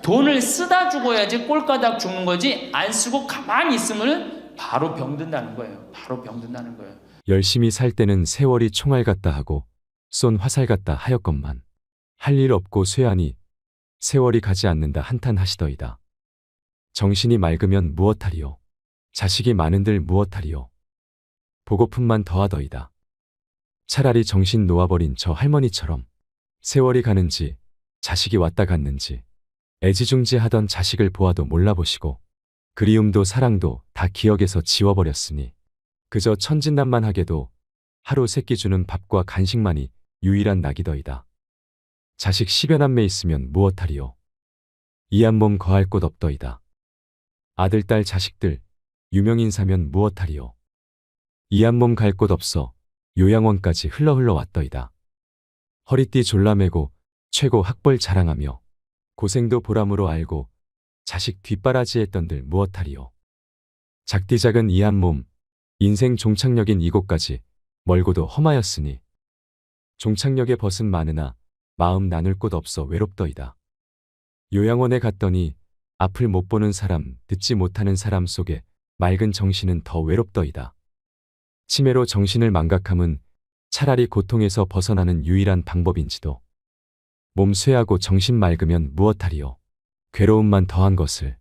돈을 쓰다 죽어야지 꼴까닥 죽는 거지, 안 쓰고 가만히 있으면 바로 병든다는 거예요. 바로 병든다는 거예요. 열심히 살 때는 세월이 총알 같다 하고 쏜 화살 같다 하였건만 할 일 없고 쇠하니 세월이 가지 않는다 한탄하시더이다. 정신이 맑으면 무엇하리요? 자식이 많은들 무엇하리요? 보고품만 더하더이다. 차라리 정신 놓아버린 저 할머니처럼 세월이 가는지 자식이 왔다 갔는지 애지중지하던 자식을 보아도 몰라보시고 그리움도 사랑도 다 기억에서 지워버렸으니 그저 천진난만하게도 하루 세끼 주는 밥과 간식만이 유일한 낙이더이다. 자식 10여 남매 있으면 무엇하리요? 이한 몸 거할 곳 없더이다. 아들, 딸, 자식들 유명인사면 무엇하리요? 이한 몸 갈 곳 없어 요양원까지 흘러 왔더이다. 허리띠 졸라매고 최고 학벌 자랑하며 고생도 보람으로 알고 자식 뒷바라지했던들 무엇하리요? 작디 작은 이 한 몸, 인생 종착역인 이곳까지 멀고도 험하였으니 종착역에 벗은 많으나 마음 나눌 곳 없어 외롭더이다. 요양원에 갔더니 앞을 못 보는 사람, 듣지 못하는 사람 속에 맑은 정신은 더 외롭더이다. 치매로 정신을 망각함은 차라리 고통에서 벗어나는 유일한 방법인지도. 몸 쇠하고 정신 맑으면 무엇하리요? 괴로움만 더한 것을.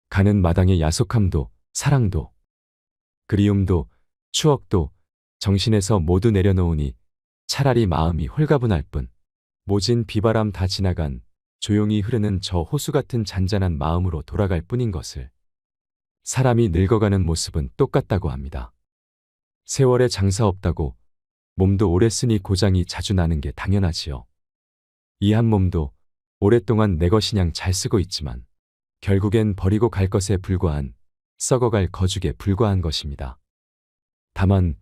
가는 마당의 야속함도 사랑도 그리움도 추억도 정신에서 모두 내려놓으니 차라리 마음이 홀가분할 뿐 모진 비바람 다 지나간 조용히 흐르는 저 호수 같은 잔잔한 마음으로 돌아갈 뿐인 것을. 사람이 늙어가는 모습은 똑같다고 합니다. 세월에 장사 없다고 몸도 오래 쓰니 고장이 자주 나는 게 당연하지요. 이 한 몸도 오랫동안 내 것이냥 잘 쓰고 있지만 결국엔 버리고 갈 것에 불과한 썩어갈 거죽에 불과한 것입니다. 다만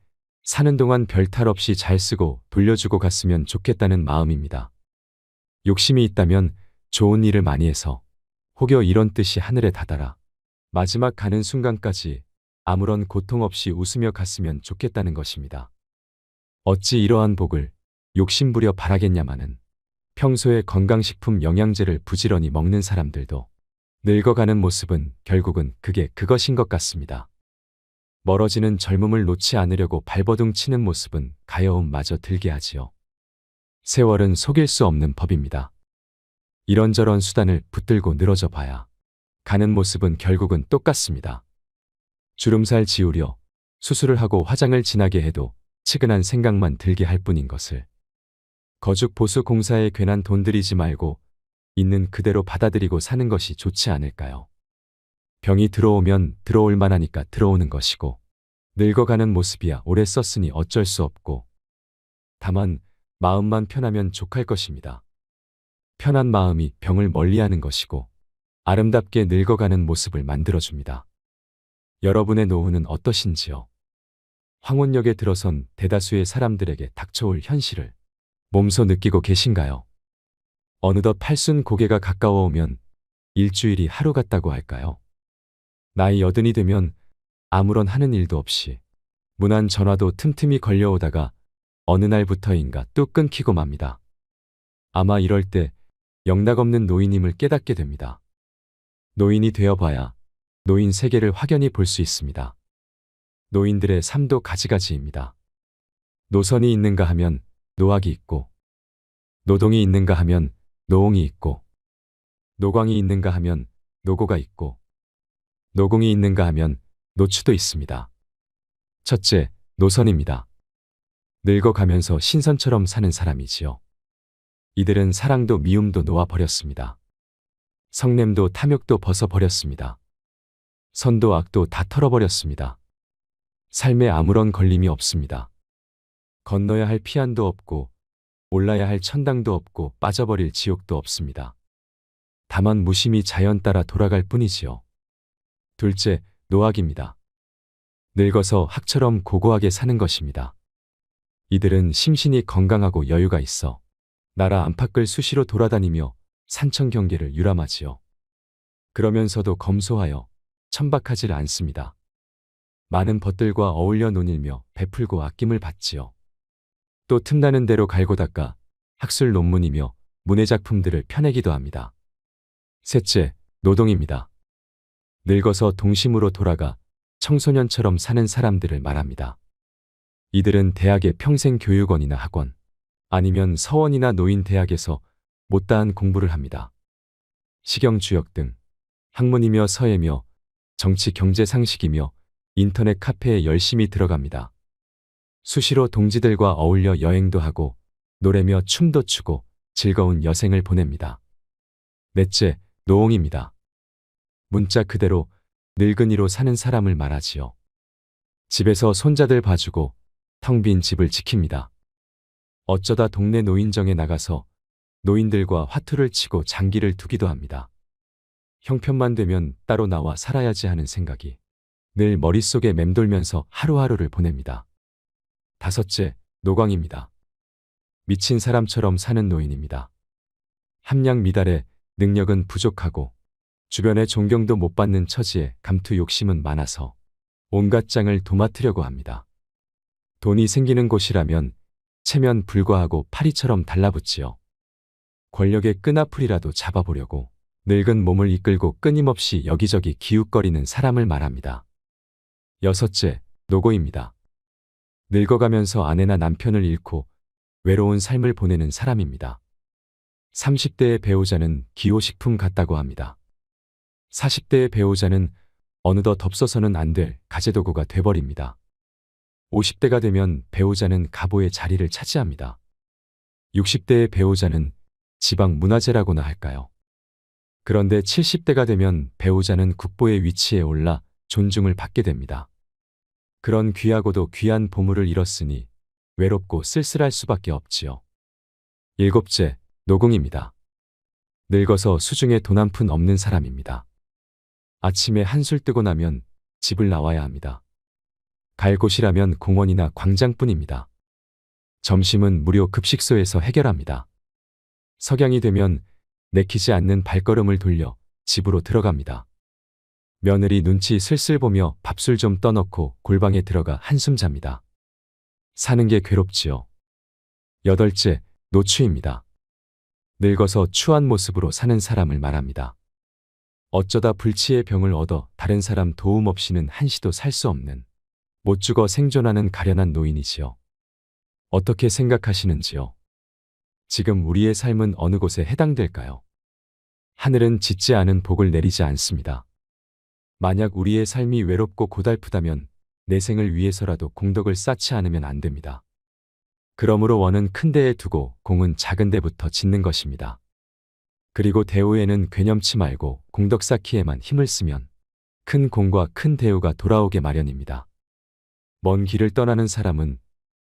사는 동안 별 탈 없이 잘 쓰고 돌려주고 갔으면 좋겠다는 마음입니다. 욕심이 있다면 좋은 일을 많이 해서 혹여 이런 뜻이 하늘에 닿아라 마지막 가는 순간까지 아무런 고통 없이 웃으며 갔으면 좋겠다는 것입니다. 어찌 이러한 복을 욕심부려 바라겠냐마는 평소에 건강식품 영양제를 부지런히 먹는 사람들도 늙어가는 모습은 결국은 그게 그것인 것 같습니다. 멀어지는 젊음을 놓지 않으려고 발버둥 치는 모습은 가여움마저 들게 하지요. 세월은 속일 수 없는 법입니다. 이런저런 수단을 붙들고 늘어져 봐야 가는 모습은 결국은 똑같습니다. 주름살 지우려 수술을 하고 화장을 진하게 해도 치근한 생각만 들게 할 뿐인 것을. 거죽 보수 공사에 괜한 돈 들이지 말고 있는 그대로 받아들이고 사는 것이 좋지 않을까요? 병이 들어오면 들어올 만하니까 들어오는 것이고 늙어가는 모습이야 오래 썼으니 어쩔 수 없고 다만 마음만 편하면 족할 것입니다. 편한 마음이 병을 멀리하는 것이고 아름답게 늙어가는 모습을 만들어줍니다. 여러분의 노후는 어떠신지요? 황혼역에 들어선 대다수의 사람들에게 닥쳐올 현실을 몸소 느끼고 계신가요? 어느덧 팔순 고개가 가까워오면 일주일이 하루 같다고 할까요? 나이 80이 되면 아무런 하는 일도 없이 무난 전화도 틈틈이 걸려오다가 어느 날부터인가 뚝 끊기고 맙니다. 아마 이럴 때 영락없는 노인임을 깨닫게 됩니다. 노인이 되어봐야 노인 세계를 확연히 볼 수 있습니다. 노인들의 삶도 가지가지입니다. 노선이 있는가 하면 노학이 있고, 노동이 있는가 하면 노홍이 있고, 노광이 있는가 하면 노고가 있고, 노궁이 있는가 하면 노추도 있습니다. 첫째, 노선입니다. 늙어가면서 신선처럼 사는 사람이지요. 이들은 사랑도 미움도 놓아버렸습니다. 성냄도 탐욕도 벗어버렸습니다. 선도 악도 다 털어버렸습니다. 삶에 아무런 걸림이 없습니다. 건너야 할 피안도 없고 올라야 할 천당도 없고 빠져버릴 지옥도 없습니다. 다만 무심히 자연 따라 돌아갈 뿐이지요. 둘째, 노학입니다. 늙어서 학처럼 고고하게 사는 것입니다. 이들은 심신이 건강하고 여유가 있어 나라 안팎을 수시로 돌아다니며 산청 경계를 유람하지요. 그러면서도 검소하여 천박하질 않습니다. 많은 벗들과 어울려 논일며 베풀고 아낌을 받지요. 또 틈나는 대로 갈고 닦아 학술 논문이며 문해작품들을 펴내기도 합니다. 셋째, 노동입니다. 늙어서 동심으로 돌아가 청소년처럼 사는 사람들을 말합니다. 이들은 대학의 평생교육원이나 학원, 아니면 서원이나 노인대학에서 못다한 공부를 합니다. 식영주역 등 학문이며 서예며 정치 경제 상식이며 인터넷 카페에 열심히 들어갑니다. 수시로 동지들과 어울려 여행도 하고 노래며 춤도 추고 즐거운 여생을 보냅니다. 넷째, 노홍입니다. 문자 그대로 늙은이로 사는 사람을 말하지요. 집에서 손자들 봐주고 텅 빈 집을 지킵니다. 어쩌다 동네 노인정에 나가서 노인들과 화투를 치고 장기를 두기도 합니다. 형편만 되면 따로 나와 살아야지 하는 생각이 늘 머릿속에 맴돌면서 하루하루를 보냅니다. 다섯째, 노광입니다. 미친 사람처럼 사는 노인입니다. 함량 미달에 능력은 부족하고 주변의 존경도 못 받는 처지에 감투 욕심은 많아서 온갖 장을 도맡으려고 합니다. 돈이 생기는 곳이라면 체면 불과하고 파리처럼 달라붙지요. 권력의 끈앞풀이라도 잡아보려고 늙은 몸을 이끌고 끊임없이 여기저기 기웃거리는 사람을 말합니다. 여섯째, 노고입니다. 늙어가면서 아내나 남편을 잃고 외로운 삶을 보내는 사람입니다. 30대의 배우자는 기호식품 같다고 합니다. 40대의 배우자는 어느덧 없어서는 안 될 가재도구가 돼버립니다. 50대가 되면 배우자는 가보의 자리를 차지합니다. 60대의 배우자는 지방 문화재라고나 할까요? 그런데 70대가 되면 배우자는 국보의 위치에 올라 존중을 받게 됩니다. 그런 귀하고도 귀한 보물을 잃었으니 외롭고 쓸쓸할 수밖에 없지요. 일곱째, 노궁입니다. 늙어서 수중에 돈 한 푼 없는 사람입니다. 아침에 한술 뜨고 나면 집을 나와야 합니다. 갈 곳이라면 공원이나 광장뿐입니다. 점심은 무료 급식소에서 해결합니다. 석양이 되면 내키지 않는 발걸음을 돌려 집으로 들어갑니다. 며느리 눈치 슬슬 보며 밥술 좀 떠넣고 골방에 들어가 한숨 잡니다. 사는 게 괴롭지요. 여덟째, 노추입니다. 늙어서 추한 모습으로 사는 사람을 말합니다. 어쩌다 불치의 병을 얻어 다른 사람 도움 없이는 한시도 살 수 없는 못 죽어 생존하는 가련한 노인이지요. 어떻게 생각하시는지요? 지금 우리의 삶은 어느 곳에 해당될까요? 하늘은 짓지 않은 복을 내리지 않습니다. 만약 우리의 삶이 외롭고 고달프다면 내 생을 위해서라도 공덕을 쌓지 않으면 안 됩니다. 그러므로 원은 큰 데에 두고 공은 작은 데부터 짓는 것입니다. 그리고 대우에는 괴념치 말고 공덕 쌓기에만 힘을 쓰면 큰 공과 큰 대우가 돌아오게 마련입니다. 먼 길을 떠나는 사람은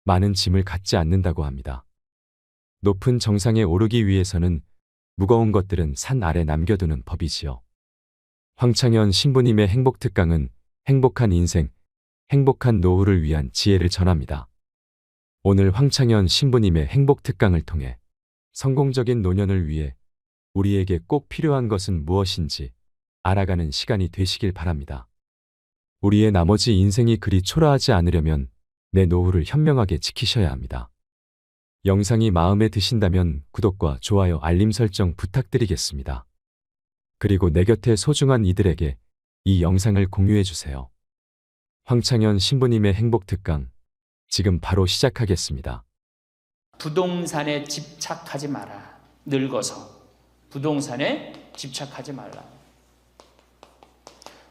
많은 짐을 갖지 않는다고 합니다. 높은 정상에 오르기 위해서는 무거운 것들은 산 아래 남겨두는 법이지요. 황창현 신부님의 행복특강은 행복한 인생, 행복한 노후를 위한 지혜를 전합니다. 오늘 황창현 신부님의 행복 특강을 통해 성공적인 노년을 위해 우리에게 꼭 필요한 것은 무엇인지 알아가는 시간이 되시길 바랍니다. 우리의 나머지 인생이 그리 초라하지 않으려면 내 노후를 현명하게 지키셔야 합니다. 영상이 마음에 드신다면 구독과 좋아요, 알림 설정 부탁드리겠습니다. 그리고 내 곁에 소중한 이들에게 이 영상을 공유해 주세요. 황창현 신부님의 행복 특강 지금 바로 시작하겠습니다. 부동산에 집착하지 마라. 늙어서 부동산에 집착하지 말라.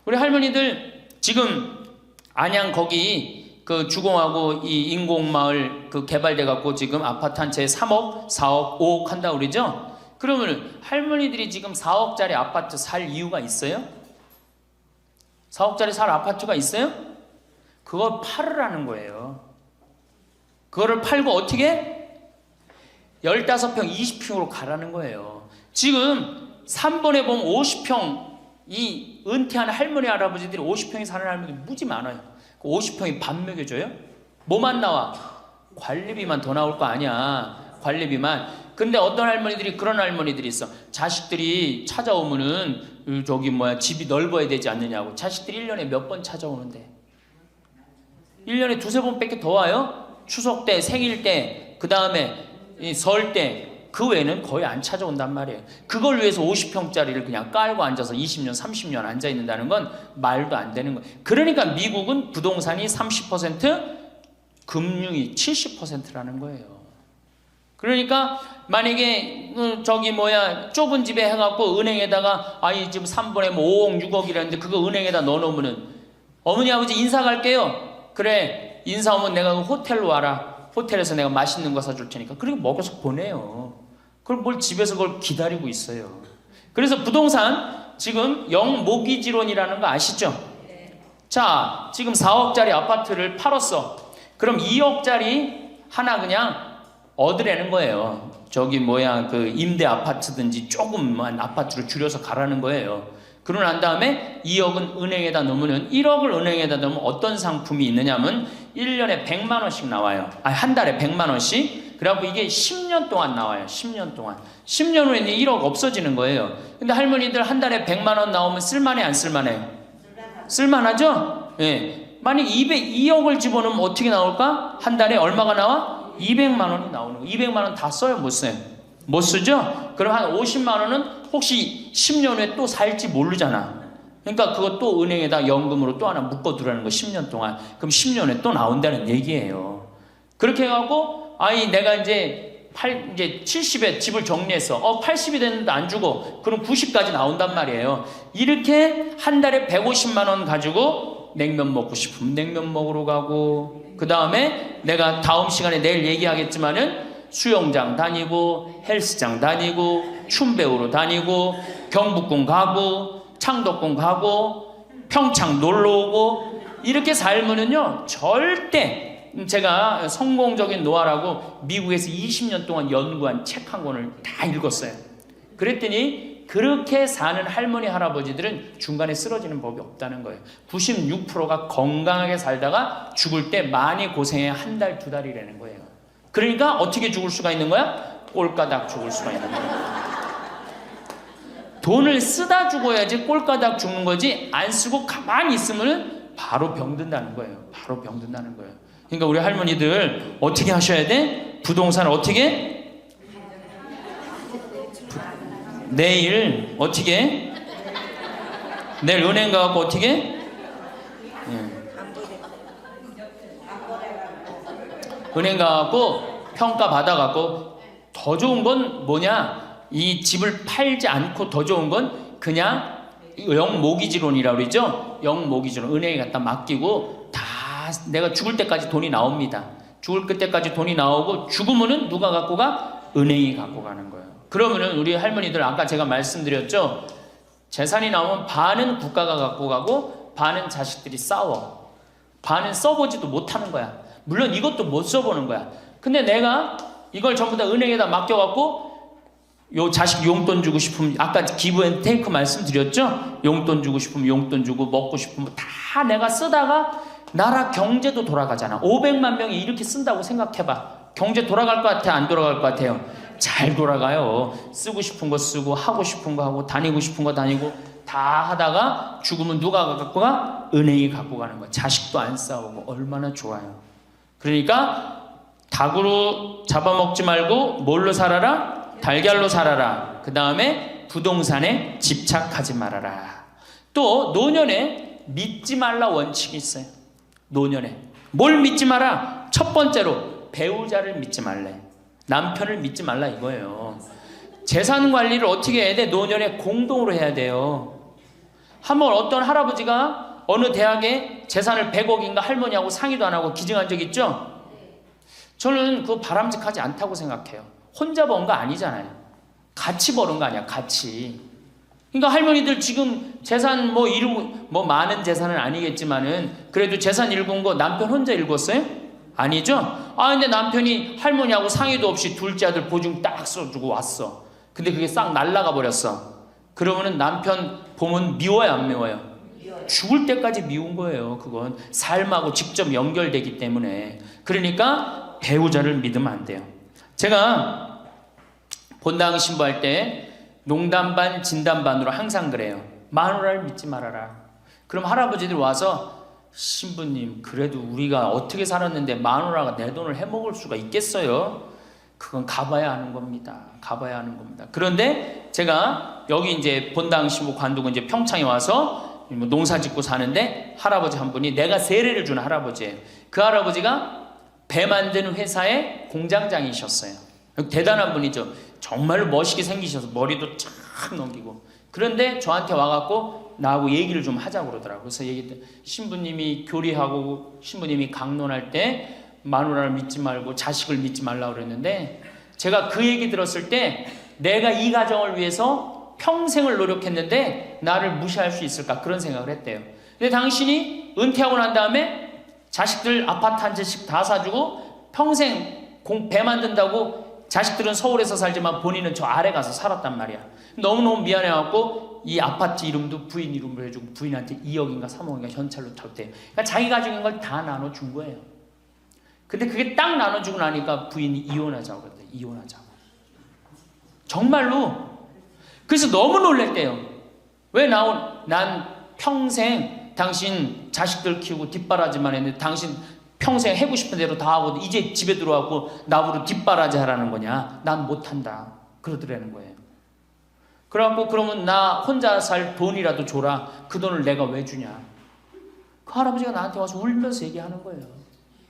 우리 할머니들 지금 안양 거기 그 주공하고 이 인공마을 그 개발돼 갖고 지금 아파트 한 채 3억, 4억, 5억 한다 그러죠? 그러면 할머니들이 지금 4억짜리 아파트 살 이유가 있어요? 4억짜리 살 아파트가 있어요? 그걸 팔으라는 거예요. 그거를 팔고 어떻게? 15평, 20평으로 가라는 거예요. 지금 3번에 보면 50평, 이 은퇴한 할머니, 할아버지들이 50평에 사는 할머니들이 무지 많아요. 그 50평이 밥 먹여줘요? 뭐만 나와? 관리비만 더 나올 거 아니야. 관리비만. 근데 어떤 할머니들이 그런 할머니들이 있어. 자식들이 찾아오면은 집이 넓어야 되지 않느냐고. 자식들이 1년에 몇 번 찾아오는데. 1년에 두세 번밖에 더 와요? 추석 때, 생일 때, 그 다음에 설 때. 그 외에는 거의 안 찾아온단 말이에요. 그걸 위해서 50평짜리를 그냥 깔고 앉아서 20년, 30년 앉아 있는다는 건 말도 안 되는 거예요. 그러니까 미국은 부동산이 30%, 금융이 70%라는 거예요. 그러니까 만약에 좁은 집에 해갖고 은행에다가 지금 3번에 뭐 5억, 6억이라는데 그거 은행에다 넣어놓으면은 어머니, 아버지 인사 갈게요. 그래, 인사 오면 내가 호텔로 와라. 호텔에서 내가 맛있는 거 사줄 테니까. 그리고 먹여서 보내요. 그걸 뭘 집에서 그걸 기다리고 있어요. 그래서 부동산 지금 영모기지론이라는 거 아시죠? 자, 지금 4억짜리 아파트를 팔았어. 그럼 2억짜리 하나 그냥 얻으라는 거예요. 그 임대 아파트든지 조금만 아파트를 줄여서 가라는 거예요. 그러고 난 다음에 2억은 은행에다 넣으면 1억을 은행에다 넣으면 어떤 상품이 있느냐면 1년에 100만 원씩 나와요. 한 달에 100만 원씩. 그래갖고 이게 10년 동안 나와요. 10년 동안. 10년 후에는 1억 없어지는 거예요. 근데 할머니들 한 달에 100만 원 나오면 쓸만해, 안 쓸만해요? 쓸만하죠? 예. 만약 2억을 집어넣으면 어떻게 나올까? 한 달에 얼마가 나와? 200만 원이 나오는 거예요. 200만 원 다 써요? 못 써요? 못 쓰죠? 그럼 한 50만 원은 혹시 10년 후에 또 살지 모르잖아. 그러니까 그거 또 은행에다 연금으로 또 하나 묶어두라는 거 10년 동안. 그럼 10년 후에 또 나온다는 얘기예요. 그렇게 해갖고 내가 이제 70에 집을 정리했어. 80이 됐는데 안 주고 그럼 90까지 나온단 말이에요. 이렇게 한 달에 150만 원 가지고 냉면 먹고 싶으면 냉면 먹으러 가고, 그 다음에 내가 다음 시간에 내일 얘기하겠지만은 수영장 다니고 헬스장 다니고 춤 배우러 다니고 경복궁 가고 창덕궁 가고 평창 놀러 오고 이렇게 살면은요 절대, 제가 성공적인 노화라고 미국에서 20년 동안 연구한 책 한 권을 다 읽었어요. 그랬더니 그렇게 사는 할머니, 할아버지들은 중간에 쓰러지는 법이 없다는 거예요. 96%가 건강하게 살다가 죽을 때 많이 고생해 한 달, 두 달이라는 거예요. 그러니까 어떻게 죽을 수가 있는 거야? 꼴까닥 죽을 수가 있는 거야. 돈을 쓰다 죽어야지 꼴까닥 죽는 거지, 안 쓰고 가만히 있으면 바로 병든다는 거예요. 바로 병든다는 거예요. 그러니까 우리 할머니들 어떻게 하셔야 돼? 부동산 어떻게? 내일 어떻게? 내일 은행 가갖고 어떻게? 은행 가갖고 평가 받아갖고 더 좋은 건 뭐냐? 이 집을 팔지 않고 더 좋은 건 그냥 영모기지론이라고 그러죠? 영모기지론. 은행에 갖다 맡기고 다 내가 죽을 때까지 돈이 나옵니다. 죽을 그때까지 돈이 나오고 죽으면은 누가 갖고 가? 은행이 갖고 가는 거예요. 그러면은 우리 할머니들 아까 제가 말씀드렸죠? 재산이 나오면 반은 국가가 갖고 가고 반은 자식들이 싸워. 반은 써보지도 못하는 거야. 물론 이것도 못 써보는 거야. 근데 내가 이걸 전부 다 은행에다 맡겨갖고 요 자식 용돈 주고 싶으면 아까 기브 앤 테이크 말씀드렸죠? 용돈 주고 싶으면 용돈 주고 먹고 싶으면 다 내가 쓰다가 나라 경제도 돌아가잖아. 500만 명이 이렇게 쓴다고 생각해봐. 경제 돌아갈 것 같아? 안 돌아갈 것 같아요? 잘 돌아가요. 쓰고 싶은 거 쓰고 하고 싶은 거 하고 다니고 싶은 거 다니고 다 하다가 죽으면 누가 갖고 가? 은행이 갖고 가는 거야. 자식도 안 싸우고 얼마나 좋아요. 그러니까 닭으로 잡아먹지 말고 뭘로 살아라? 달걀로 살아라. 그 다음에 부동산에 집착하지 말아라. 또 노년에 믿지 말라 원칙이 있어요. 노년에 뭘 믿지 마라? 첫 번째로 배우자를 믿지 말래. 남편을 믿지 말라 이거예요. 재산 관리를 어떻게 해야 돼? 노년에 공동으로 해야 돼요. 한번 어떤 할아버지가 어느 대학에 재산을 100억인가 할머니하고 상의도 안 하고 기증한 적 있죠? 저는 그거 바람직하지 않다고 생각해요. 혼자 번 거 아니잖아요. 같이 버는 거 아니야, 같이. 그러니까 할머니들 지금 재산 많은 재산은 아니겠지만은 그래도 재산 읽은 거 남편 혼자 읽었어요? 아니죠? 근데 남편이 할머니하고 상의도 없이 둘째 아들 보증 딱 써주고 왔어. 근데 그게 싹 날라가 버렸어. 그러면은 남편 보면 미워요, 안 미워요? 죽을 때까지 미운 거예요. 그건 삶하고 직접 연결되기 때문에. 그러니까 배우자를 믿으면 안 돼요. 제가 본당 신부할 때 농담 반 진담 반으로 항상 그래요. 마누라를 믿지 말아라. 그럼 할아버지들 와서 신부님 그래도 우리가 어떻게 살았는데 마누라가 내 돈을 해먹을 수가 있겠어요? 그건 가봐야 하는 겁니다. 가봐야 하는 겁니다. 그런데 제가 여기 이제 본당 신부 관두고 이제 평창에 와서 농사 짓고 사는데 할아버지 한 분이 내가 세례를 주는 할아버지예요. 그 할아버지가 배 만드는 회사의 공장장이셨어요. 대단한 분이죠. 정말로 멋있게 생기셔서 머리도 쫙 넘기고. 그런데 저한테 와갖고 나하고 얘기를 좀 하자고 그러더라고요. 그래서 얘기했더니 신부님이 교리하고 신부님이 강론할 때 마누라를 믿지 말고 자식을 믿지 말라고 그랬는데 제가 그 얘기 들었을 때 내가 이 가정을 위해서 평생을 노력했는데 나를 무시할 수 있을까 그런 생각을 했대요. 근데 당신이 은퇴하고 난 다음에 자식들 아파트 한 채씩 다 사주고 평생 배 만든다고 자식들은 서울에서 살지만 본인은 저 아래 가서 살았단 말이야. 너무너무 미안해갖고 이 아파트 이름도 부인 이름으로 해주고 부인한테 2억인가 3억인가 현찰로 줬대요. 그러니까 자기 가족인 걸 다 나눠준 거예요. 근데 그게 딱 나눠주고 나니까 부인이 이혼하자고 그랬대요. 이혼하자고. 정말로. 그래서 너무 놀랬대요. 왜 난 평생 당신 자식들 키우고 뒷바라지만 했는데 당신 평생 해고 싶은 대로 다 하고 이제 집에 들어와고 나보고 뒷바라지 하라는 거냐? 난 못한다. 그러더라는 거예요. 그래갖고 그러면 나 혼자 살 돈이라도 줘라. 그 돈을 내가 왜 주냐? 그 할아버지가 나한테 와서 울면서 얘기하는 거예요.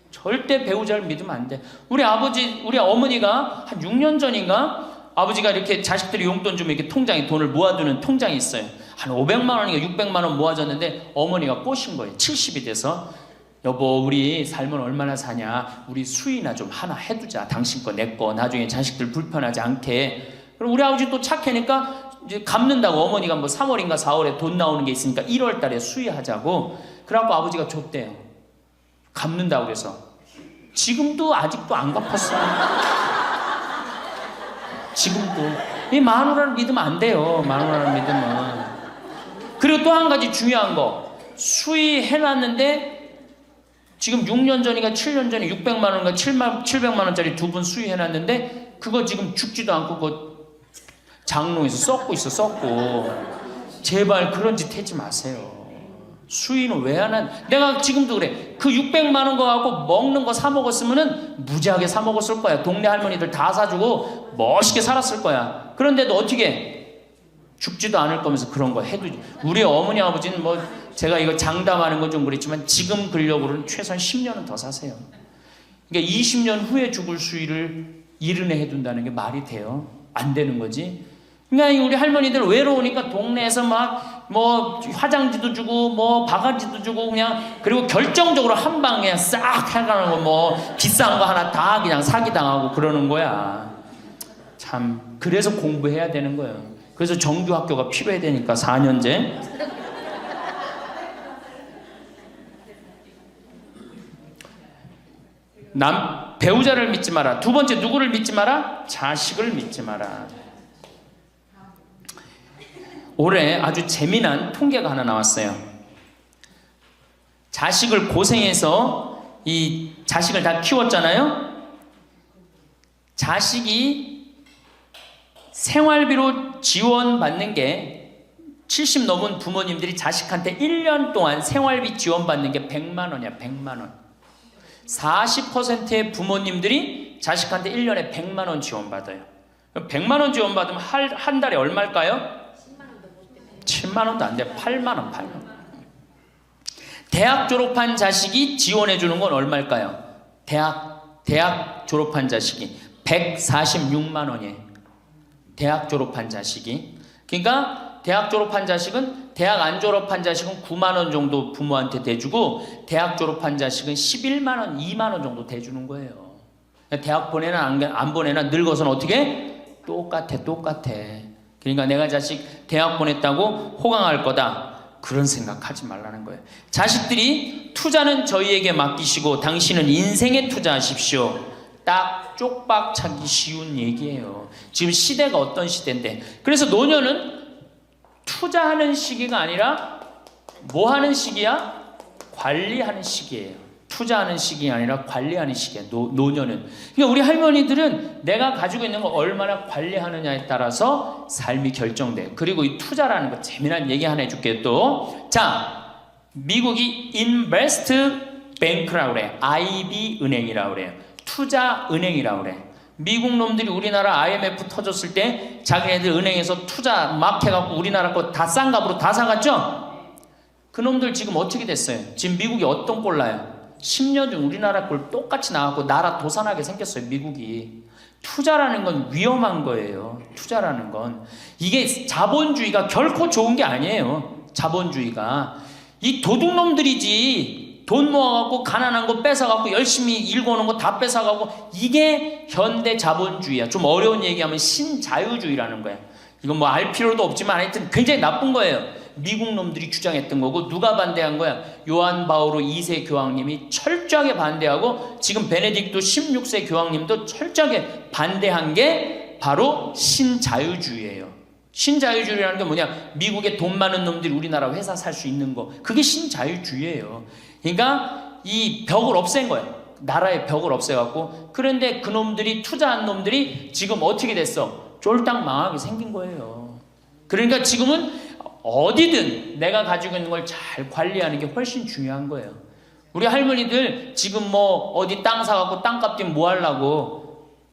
절대 배우자를 믿으면 안 돼. 우리 어머니가 한 6년 전인가 아버지가 이렇게 자식들이 용돈 주면 이렇게 통장에 돈을 모아두는 통장이 있어요. 한 500만 원인가 600만 원 모아졌는데 어머니가 꼬신 거예요. 70이 돼서 여보 우리 살면 얼마나 사냐. 우리 수의나 좀 하나 해두자. 당신 거 내 거 나중에 자식들 불편하지 않게. 그럼 우리 아버지 또 착하니까 이제 갚는다고 어머니가 뭐 3월인가 4월에 돈 나오는 게 있으니까 1월 달에 수의하자고. 그래갖고 아버지가 줬대요. 갚는다고 그래서. 지금도 아직도 안 갚았어요. 지금도. 이 마누라를 믿으면 안 돼요. 마누라를 믿으면. 그리고 또 한 가지 중요한 거. 수의해놨는데 지금 6년 전인가 7년 전에 600만 원인가 700만 원짜리 2분 수의해놨는데 그거 지금 죽지도 않고 그거 장롱에서 썩고 있어. 썩고. 제발 그런 짓 하지 마세요. 수의는 왜 안 한? 내가 지금도 그래. 그 600만 원 거 갖고 먹는 거 사 먹었으면은 무지하게 사 먹었을 거야. 동네 할머니들 다 사주고 멋있게 살았을 거야. 그런데도 어떻게 죽지도 않을 거면서 그런 거 해도. 우리 어머니 아버지는 뭐 제가 이거 장담하는 건 좀 그랬지만 지금 근력으로는 최소한 10년은 더 사세요. 그러니까 20년 후에 죽을 수의를 이른해 해둔다는 게 말이 돼요? 안 되는 거지. 그러니까 우리 할머니들 외로우니까 동네에서 막 뭐 화장지도 주고 뭐 바가지도 주고 그냥. 그리고 결정적으로 한 방에 싹 해가는 거 뭐 비싼 거 하나 다 그냥 사기당하고 그러는 거야. 참 그래서 공부해야 되는 거예요. 그래서 정규 학교가 필요해야 되니까 4년제. 배우자를 믿지 마라. 두 번째 누구를 믿지 마라? 자식을 믿지 마라. 올해 아주 재미난 통계가 하나 나왔어요. 자식을 고생해서 이 자식을 다 키웠잖아요. 자식이 생활비로 지원받는 게 70 넘은 부모님들이 자식한테 1년 동안 생활비 지원받는 게 100만 원이야. 100만 원. 40%의 부모님들이 자식한테 1년에 100만 원 지원받아요. 100만 원 지원받으면 한 달에 얼마일까요? 7만 원도 안 돼. 8만 원, 8만 원. 대학 졸업한 자식이 지원해 주는 건 얼마일까요? 대학 졸업한 자식이 146만 원이에요. 대학 졸업한 자식이. 그러니까 대학 졸업한 자식은, 대학 안 졸업한 자식은 9만 원 정도 부모한테 대주고, 대학 졸업한 자식은 11만 원, 2만 원 정도 대주는 거예요. 대학 보내나 안 보내나 늙어서는 어떻게? 똑같아. 그러니까 내가 자식 대학 보냈다고 호강할 거다, 그런 생각하지 말라는 거예요. 자식들이 투자는 저희에게 맡기시고 당신은 인생에 투자하십시오. 딱 쪽박 차기 쉬운 얘기예요. 지금 시대가 어떤 시대인데. 그래서 노년은 투자하는 시기가 아니라 뭐 하는 시기야? 관리하는 시기예요. 투자하는 시기가 아니라 관리하는 시기야. 노년은. 그러니까 우리 할머니들은 내가 가지고 있는 걸 얼마나 관리하느냐에 따라서 삶이 결정돼. 그리고 이 투자라는 거 재미난 얘기 하나 해줄게요. 또 자, 미국이 인베스트 뱅크라고 그래. IB 은행이라고 그래요. 투자 은행이라고 그래. 미국 놈들이 우리나라 IMF 터졌을 때 자기네들 은행에서 투자 막 해갖고 우리나라 거 다 싼 값으로 다 사갔죠? 그 놈들 지금 어떻게 됐어요? 지금 미국이 어떤 꼴 나요? 10년 전 우리나라 꼴 똑같이 나왔고 나라 도산하게 생겼어요. 미국이. 투자라는 건 위험한 거예요. 투자라는 건. 이게 자본주의가 결코 좋은 게 아니에요. 자본주의가. 이 도둑놈들이지. 돈 모아갖고 가난한 거 뺏어갖고 열심히 일궈놓은 거 다 뺏어가고, 이게 현대 자본주의야. 좀 어려운 얘기하면 신자유주의라는 거야. 이건 뭐 알 필요도 없지만 하여튼 굉장히 나쁜 거예요. 미국 놈들이 주장했던 거고, 누가 반대한 거야? 요한 바오로 2세 교황님이 철저하게 반대하고, 지금 베네딕토 16세 교황님도 철저하게 반대한 게 바로 신자유주의예요. 신자유주의라는 게 뭐냐? 미국에 돈 많은 놈들이 우리나라 회사 살 수 있는 거. 그게 신자유주의예요. 그러니까 이 벽을 없앤 거예요. 나라의 벽을 없애갖고. 그런데 그 놈들이, 투자한 놈들이 지금 어떻게 됐어? 쫄딱 망하게 생긴 거예요. 그러니까 지금은 어디든 내가 가지고 있는 걸 잘 관리하는 게 훨씬 중요한 거예요. 우리 할머니들 지금 뭐 어디 땅 사갖고 땅값 뛰면 뭐 하려고.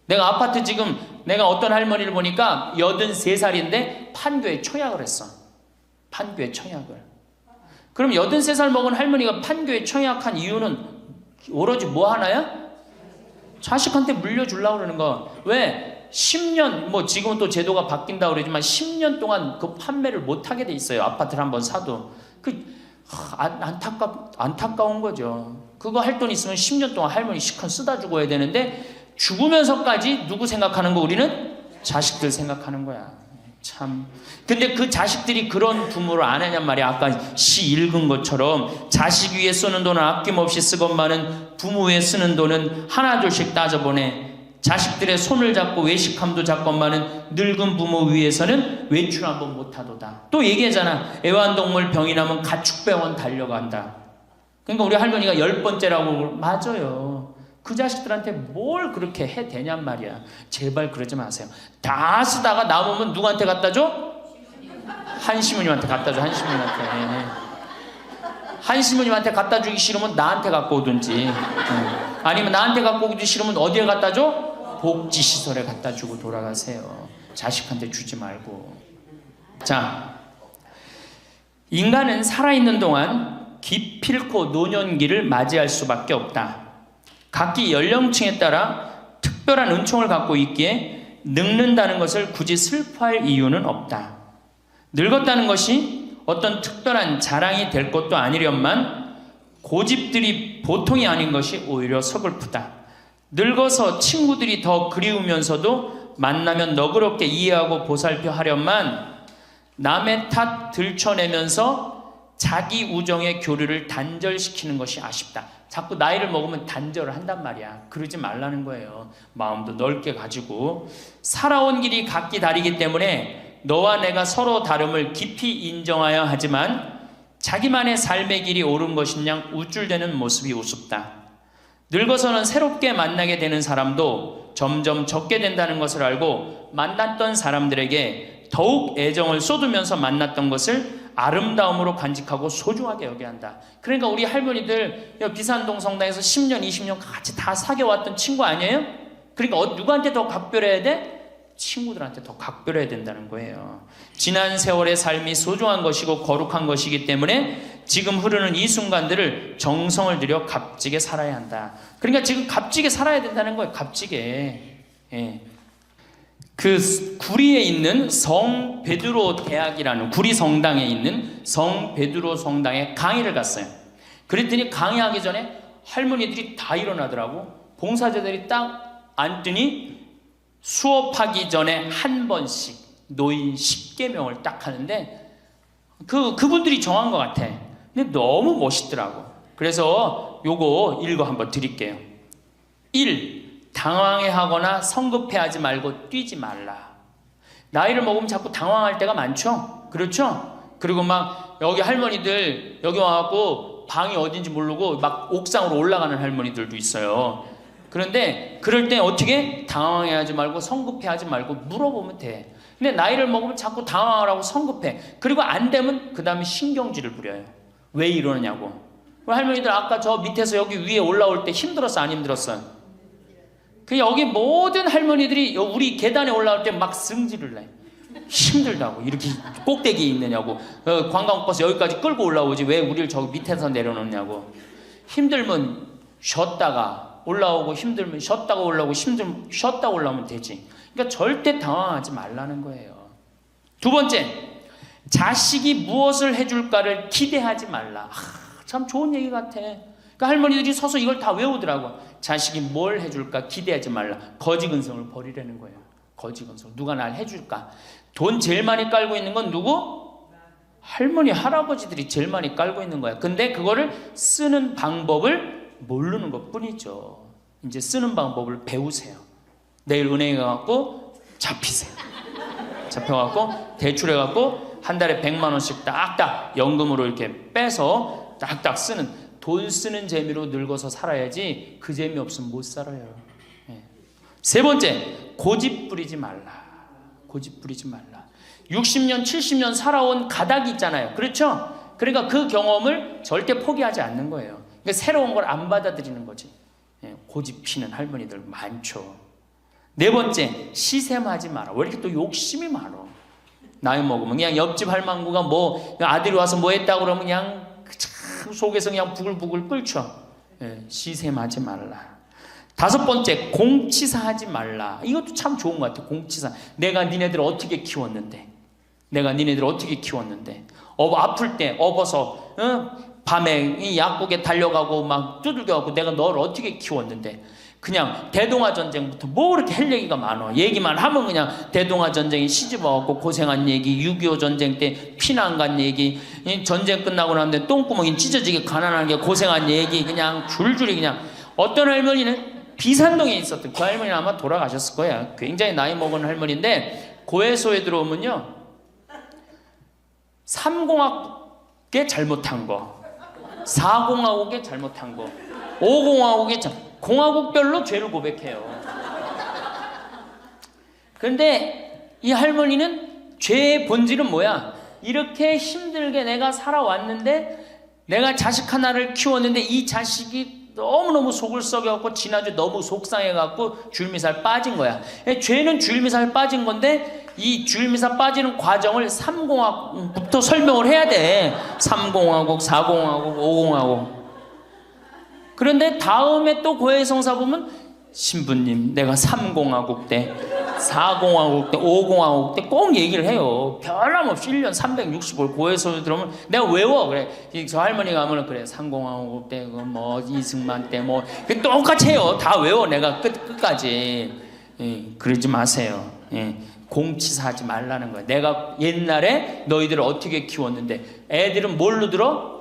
내가 아파트 지금, 내가 어떤 할머니를 보니까 83살인데 판교에 청약을 했어. 판교에 청약을. 그럼 83살 먹은 할머니가 판교에 청약한 이유는 오로지 뭐 하나야? 자식한테 물려주려고 그러는 거. 왜? 10년, 뭐 지금은 또 제도가 바뀐다고 그러지만 10년 동안 그 판매를 못하게 돼 있어요. 아파트를 한번 사도. 안타까운 거죠. 그거 할 돈 있으면 10년 동안 할머니 시컨 쓰다 죽어야 되는데, 죽으면서까지 누구 생각하는 거? 우리는 자식들 생각하는 거야. 참. 근데 그 자식들이 그런 부모를 안 하냔 말이야. 아까 시 읽은 것처럼 자식 위에 쓰는 돈은 아낌없이 쓰건만은 부모 위에 쓰는 돈은 하나둘씩 따져보내. 자식들의 손을 잡고 외식함도 잡건만은 늙은 부모 위해서는 외출 한번 못하도다. 또 얘기하잖아. 애완동물 병이 나면 가축병원 달려간다. 그러니까 우리 할머니가 10번째라고. 맞아요. 그 자식들한테 뭘 그렇게 해대냔 말이야. 제발 그러지 마세요. 다 쓰다가 남으면 누구한테 갖다 줘? 한시모님한테 갖다 줘. 한시모님한테. 한시모님한테 갖다 주기 싫으면 나한테 갖고 오든지, 아니면 나한테 갖고 오기 싫으면 어디에 갖다 줘? 복지시설에 갖다 주고 돌아가세요. 자식한테 주지 말고. 자, 인간은 살아있는 동안 기필코 노년기를 맞이할 수밖에 없다. 각기 연령층에 따라 특별한 은총을 갖고 있기에 늙는다는 것을 굳이 슬퍼할 이유는 없다. 늙었다는 것이 어떤 특별한 자랑이 될 것도 아니련만 고집들이 보통이 아닌 것이 오히려 서글프다. 늙어서 친구들이 더 그리우면서도 만나면 너그럽게 이해하고 보살펴 하련만 남의 탓 들춰내면서 자기 우정의 교류를 단절시키는 것이 아쉽다. 자꾸 나이를 먹으면 단절을 한단 말이야. 그러지 말라는 거예요. 마음도 넓게 가지고. 살아온 길이 각기 다르기 때문에 너와 내가 서로 다름을 깊이 인정하여 하지만 자기만의 삶의 길이 옳은 것인양 우쭐대는 모습이 우습다. 늙어서는 새롭게 만나게 되는 사람도 점점 적게 된다는 것을 알고 만났던 사람들에게 더욱 애정을 쏟으면서 만났던 것을 아름다움으로 간직하고 소중하게 여겨야 한다. 그러니까 우리 할머니들 비산동 성당에서 10년, 20년 같이 다 사귀어왔던 친구 아니에요? 그러니까 누구한테 더 각별해야 돼? 친구들한테 더 각별해야 된다는 거예요. 지난 세월의 삶이 소중한 것이고 거룩한 것이기 때문에 지금 흐르는 이 순간들을 정성을 들여 값지게 살아야 한다. 그러니까 지금 값지게 살아야 된다는 거예요. 값지게. 예. 그 구리에 있는 성 베드로 대학이라는 구리 성당에 있는 성 베드로 성당에 강의를 갔어요. 그랬더니 강의하기 전에 할머니들이 다 일어나더라고. 봉사자들이 딱 앉더니 수업하기 전에 한 번씩 노인 10계명을 딱 하는데 그분들이 정한 것 같아. 근데 너무 멋있더라고. 그래서 요거 읽어 한번 드릴게요. 1. 당황해하거나 성급해하지 말고 뛰지 말라. 나이를 먹으면 자꾸 당황할 때가 많죠. 그렇죠? 그리고 막 여기 할머니들 여기 와갖고 방이 어딘지 모르고 막 옥상으로 올라가는 할머니들도 있어요. 그런데 그럴 때 어떻게 당황해하지 말고 성급해하지 말고 물어보면 돼. 근데 나이를 먹으면 자꾸 당황을 하고 성급해. 그리고 안 되면 그 다음에 신경질을 부려요. 왜 이러느냐고. 할머니들 아까 저 밑에서 여기 위에 올라올 때 힘들었어 안 힘들었어요? 그 여기 모든 할머니들이 우리 계단에 올라올 때 막 승질을 내. 힘들다고 이렇게 꼭대기에 있느냐고. 관광버스 여기까지 끌고 올라오지 왜 우리를 저기 밑에서 내려놓냐고. 힘들면 쉬었다가 올라오고 힘들면 쉬었다가 올라오고 쉬었다가 올라오면 되지. 그러니까 절대 당황하지 말라는 거예요. 두 번째, 자식이 무엇을 해줄까를 기대하지 말라. 참 좋은 얘기 같아. 그러니까 할머니들이 서서 이걸 다 외우더라고. 자식이 뭘 해줄까 기대하지 말라. 거지근성을 버리라는 거예요. 거지근성. 누가 날 해줄까. 돈 제일 많이 깔고 있는 건 누구? 할머니 할아버지들이 제일 많이 깔고 있는 거야. 근데 그거를 쓰는 방법을 모르는 것 뿐이죠. 이제 쓰는 방법을 배우세요. 내일 은행에 가갖고 잡히세요. 잡혀갖고 대출해갖고 한 달에 100만 원씩 딱딱 연금으로 이렇게 빼서 딱딱 쓰는, 돈 쓰는 재미로 늙어서 살아야지 그 재미 없으면 못 살아요. 세 번째, 고집 부리지 말라. 고집 부리지 말라. 60년 70년 살아온 가닥이 있잖아요. 그렇죠? 그러니까 그 경험을 절대 포기하지 않는 거예요. 그러니까 새로운 걸 안 받아들이는 거지. 고집 피는 할머니들 많죠. 네 번째, 시샘하지 마라. 왜 이렇게 또 욕심이 많아? 나이 먹으면 그냥 옆집 할망구가 뭐 아들이 와서 뭐 했다고 그러면 그냥 속에서 그냥 부글부글 끓죠. 시샘하지 말라. 다섯 번째, 공치사하지 말라. 이것도 참 좋은 것 같아. 공치사. 내가 니네들 어떻게 키웠는데? 내가 니네들 어떻게 키웠는데? 아플 때 업어서 밤에 이 약국에 달려가고 막 두들겨갖고 내가 너를 어떻게 키웠는데. 그냥 대동아 전쟁부터 뭐 이렇게 할 얘기가 많아. 얘기만 하면 그냥 대동아 전쟁에 시집와갖고 고생한 얘기, 6.25 전쟁 때 피난 간 얘기, 전쟁 끝나고 나는데 똥구멍이 찢어지게 가난하게 고생한 얘기, 그냥 줄줄이 그냥. 어떤 할머니는 비산동에 있었던 그 할머니는 아마 돌아가셨을 거야. 굉장히 나이 먹은 할머니인데 고해소에 들어오면요 3공학에 잘못한 거, 4공화국에 잘못한 거, 5공화국에 공화국별로 죄를 고백해요. 그런데 이 할머니는 죄의 본질은 뭐야? 이렇게 힘들게 내가 살아왔는데, 내가 자식 하나를 키웠는데 이 자식이 너무너무 속을 썩여갖고 지난주에 너무 속상해갖고 줄미살 빠진 거야. 죄는 줄미살 빠진 건데 이 줄미살 빠지는 과정을 3공화국부터 설명을 해야 돼. 3공화국, 4공화국, 5공화국. 그런데 다음에 또 고해성사 보면 신부님 내가 3공화국 때, 4공화국 때, 5공화국 때 꼭 얘기를 해요. 변함없이 1년 365일 고해성사 들어오면 내가 외워. 그래. 저 할머니가 하면 그래 3공화국 때 뭐 이승만 때 뭐 똑같이 해요. 다 외워 내가 끝까지. 그러지 마세요. 공치사하지 말라는 거야. 내가 옛날에 너희들을 어떻게 키웠는데. 애들은 뭘로 들어?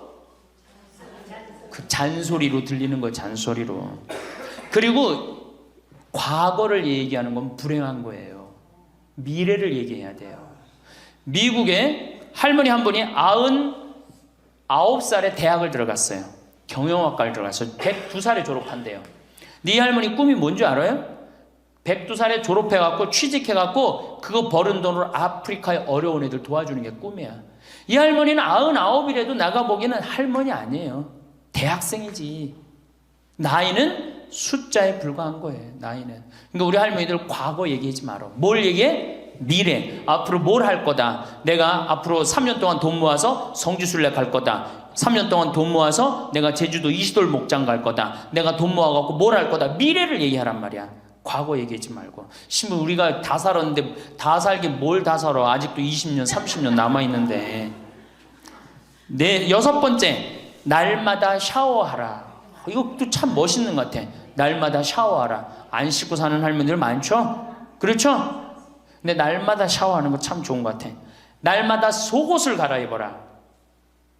그 잔소리로 들리는 거예요. 잔소리로. 그리고 과거를 얘기하는 건 불행한 거예요. 미래를 얘기해야 돼요. 미국에 할머니 한 분이 99살에 대학을 들어갔어요. 경영학과를 들어갔어요. 102살에 졸업한대요. 네 할머니 꿈이 뭔지 알아요? 102살에 졸업해갖고 취직해갖고 그거 버는 돈으로 아프리카의 어려운 애들 도와주는 게 꿈이야. 이 할머니는 99이라도 나가보기에는 할머니 아니에요. 대학생이지. 나이는 숫자에 불과한 거예요. 나이는. 그러니까 우리 할머니들 과거 얘기하지 말아. 뭘 얘기해? 미래. 앞으로 뭘 할 거다. 내가 앞으로 3년 동안 돈 모아서 성지순례 갈 거다. 3년 동안 돈 모아서 내가 제주도 이시돌 목장 갈 거다. 내가 돈 모아갖고 뭘 할 거다. 미래를 얘기하란 말이야. 과거 얘기하지 말고. 심지어 우리가 다 살았는데 다 살긴 뭘 다 살아. 아직도 20년, 30년 남아있는데. 네, 6번째. 날마다 샤워하라. 이것도 참 멋있는 것 같아. 날마다 샤워하라. 안 씻고 사는 할머니들 많죠? 그렇죠? 근데 날마다 샤워하는 거 참 좋은 것 같아. 날마다 속옷을 갈아입어라.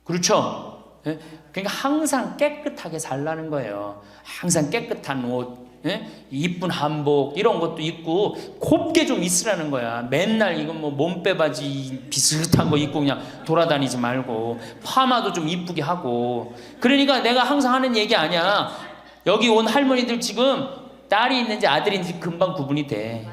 그렇죠? 그러니까 항상 깨끗하게 살라는 거예요. 항상 깨끗한 옷, 이쁜 한복 이런 것도 입고 곱게 좀 있으라는 거야. 맨날 이건 뭐 몸빼바지 비슷한 거 입고 그냥 돌아다니지 말고 파마도 좀 이쁘게 하고. 그러니까 내가 항상 하는 얘기 아니야. 여기 온 할머니들 지금 딸이 있는지 아들이 있는지 금방 구분이 돼.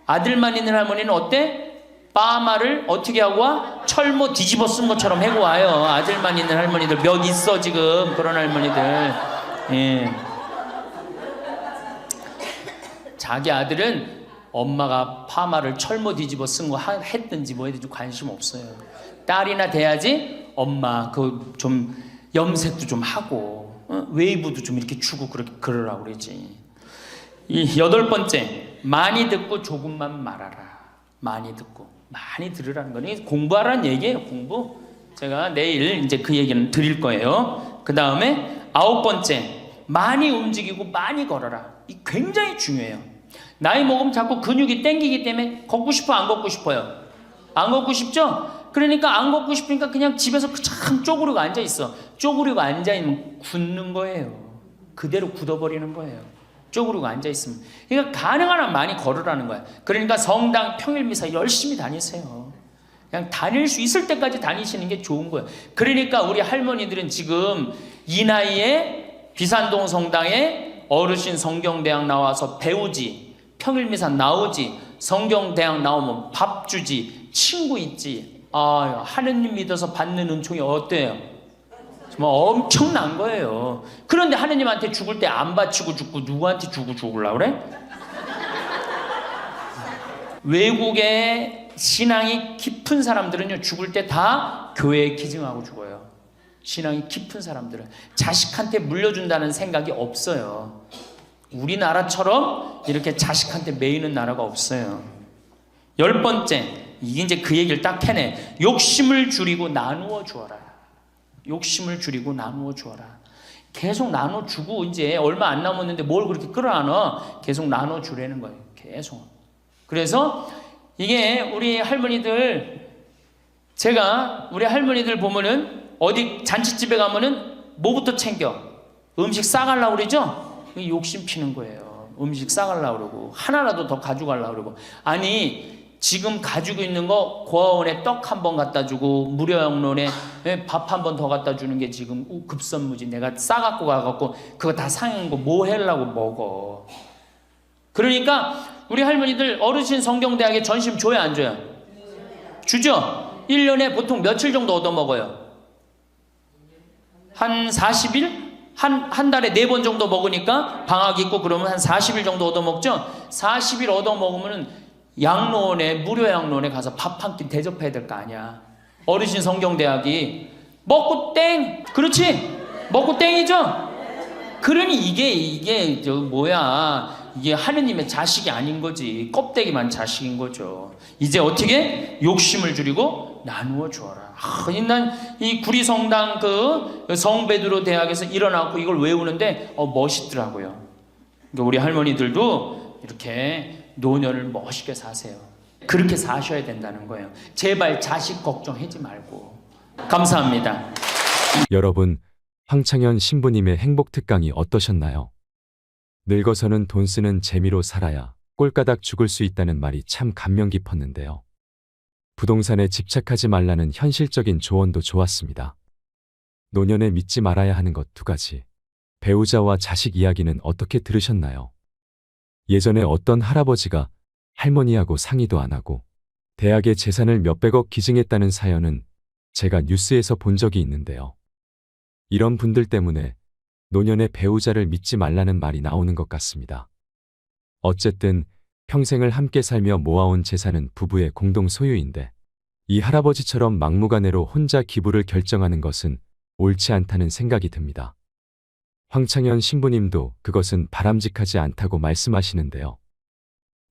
아들만 있는 할머니는 어때? 파마를 어떻게 하고 와? 철모 뒤집어 쓴 것처럼 해고 와요. 아들만 있는 할머니들 몇 있어 지금 그런 할머니들. 예. 자기 아들은 엄마가 파마를 철모 뒤집어 쓴 거 했든지 뭐 했든지 관심 없어요. 딸이나 돼야지 엄마 그 좀 염색도 좀 하고 웨이브도 좀 이렇게 주고 그러라고 그러지. 이 8번째. 많이 듣고 조금만 말하라. 많이 듣고 많이 들으라는 거는 공부하라는 얘기예요. 공부. 제가 내일 이제 그 얘기는 드릴 거예요. 그 다음에 9번째. 많이 움직이고 많이 걸어라. 이 굉장히 중요해요. 나이 먹으면 자꾸 근육이 땡기기 때문에 걷고 싶어 안 걷고 싶어요? 안 걷고 싶죠? 그러니까 안 걷고 싶으니까 그냥 집에서 참 쪼그리고 앉아있어. 쪼그리고 앉아있으면 굳는 거예요. 그대로 굳어버리는 거예요. 쪼그리고 앉아있으면. 그러니까 가능한 한 많이 걸으라는 거야. 그러니까 성당 평일미사 열심히 다니세요. 그냥 다닐 수 있을 때까지 다니시는 게 좋은 거예요. 그러니까 우리 할머니들은 지금 이 나이에 비산동 성당에 어르신 성경대학 나와서 배우지, 평일미사 나오지, 성경대학 나오면 밥 주지, 친구 있지. 아, 하느님 믿어서 받는 은총이 어때요? 정말 엄청난 거예요. 그런데 하느님한테 죽을 때 안 바치고 죽고 누구한테 주고 죽으려고 그래? 외국에 신앙이 깊은 사람들은요, 죽을 때 다 교회에 기증하고 죽어요. 신앙이 깊은 사람들은 자식한테 물려준다는 생각이 없어요. 우리나라처럼 이렇게 자식한테 매이는 나라가 없어요. 10번째, 이게 이제 그 얘기를 딱 해내. 욕심을 줄이고 나누어 주어라. 욕심을 줄이고 나누어 주어라. 계속 나눠 주고 이제 얼마 안 남았는데 뭘 그렇게 끌어안아? 계속 나눠 주라는 거예요. 계속. 그래서 이게 우리 할머니들, 제가 우리 할머니들 보면은 어디 잔치집에 가면은 뭐부터 챙겨? 음식 싸가려고 그러죠? 욕심 피는 거예요. 음식 싸가려고 그러고 하나라도 더 가져가려고 그러고. 아니 지금 가지고 있는 거 고아원에 떡 한 번 갖다 주고 무료양론에 밥 한 번 더 갖다 주는 게 지금 급선무지. 내가 싸갖고 가갖고 그거 다 상한 거 뭐 하려고 먹어. 그러니까 우리 할머니들 어르신 성경대학에 전심 줘야 안 줘요? 주죠? 1년에 보통 며칠 정도 얻어먹어요? 한 40일? 한 달에 4번 정도 먹으니까 방학 있고 그러면 한 40일 정도 얻어먹죠? 40일 얻어먹으면 양로원에, 무료 양로원에 가서 밥 한 끼 대접해야 될 거 아니야. 어르신 성경대학이 먹고 땡! 그렇지? 먹고 땡이죠? 그러니 이게 이게 하느님의 자식이 아닌 거지. 껍데기만 자식인 거죠. 이제 어떻게? 욕심을 줄이고 나누어 주어라. 난 이 구리성당 그 성베드로 대학에서 일어나고 이걸 외우는데 멋있더라고요. 그러니까 우리 할머니들도 이렇게 노년을 멋있게 사세요. 그렇게 사셔야 된다는 거예요. 제발 자식 걱정하지 말고. 감사합니다. 여러분, 황창현 신부님의 행복 특강이 어떠셨나요? 늙어서는 돈 쓰는 재미로 살아야 꼴가닥 죽을 수 있다는 말이 참 감명 깊었는데요. 부동산에 집착하지 말라는 현실적인 조언도 좋았습니다. 노년에 믿지 말아야 하는 것 2가지. 배우자와 자식 이야기는 어떻게 들으셨나요? 예전에 어떤 할아버지가 할머니하고 상의도 안 하고 대학에 재산을 몇백억 기증했다는 사연은 제가 뉴스에서 본 적이 있는데요. 이런 분들 때문에 노년에 배우자를 믿지 말라는 말이 나오는 것 같습니다. 어쨌든 평생을 함께 살며 모아온 재산은 부부의 공동 소유인데 이 할아버지처럼 막무가내로 혼자 기부를 결정하는 것은 옳지 않다는 생각이 듭니다. 황창현 신부님도 그것은 바람직하지 않다고 말씀하시는데요.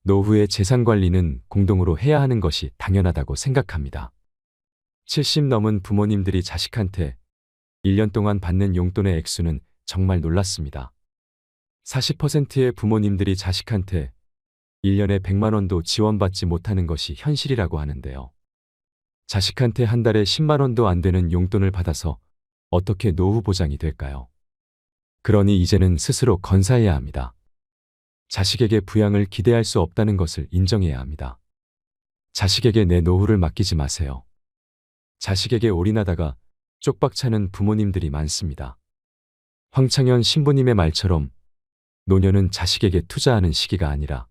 노후의 재산 관리는 공동으로 해야 하는 것이 당연하다고 생각합니다. 70 넘은 부모님들이 자식한테 1년 동안 받는 용돈의 액수는 정말 놀랐습니다. 40%의 부모님들이 자식한테 1년에 100만 원도 지원받지 못하는 것이 현실이라고 하는데요. 자식한테 한 달에 10만 원도 안 되는 용돈을 받아서 어떻게 노후 보장이 될까요? 그러니 이제는 스스로 건사해야 합니다. 자식에게 부양을 기대할 수 없다는 것을 인정해야 합니다. 자식에게 내 노후를 맡기지 마세요. 자식에게 올인하다가 쪽박 차는 부모님들이 많습니다. 황창현 신부님의 말처럼 노년은 자식에게 투자하는 시기가 아니라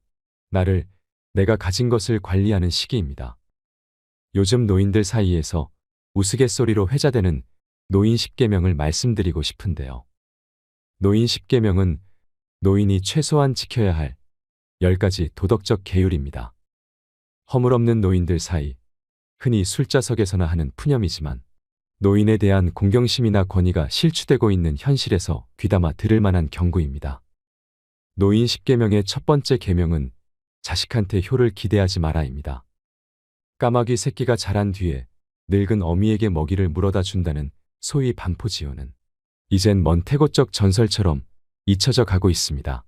내가 가진 것을 관리하는 시기입니다. 요즘 노인들 사이에서 우스갯소리로 회자되는 노인 10계명을 말씀드리고 싶은데요. 노인 10계명은 노인이 최소한 지켜야 할 10가지 도덕적 계율입니다. 허물없는 노인들 사이, 흔히 술자석에서나 하는 푸념이지만 노인에 대한 공경심이나 권위가 실추되고 있는 현실에서 귀담아 들을 만한 경고입니다. 노인 10계명의 첫 번째 계명은 자식한테 효를 기대하지 마라입니다. 까마귀 새끼가 자란 뒤에 늙은 어미에게 먹이를 물어다 준다는 소위 반포지효는 이젠 먼 태고적 전설처럼 잊혀져 가고 있습니다.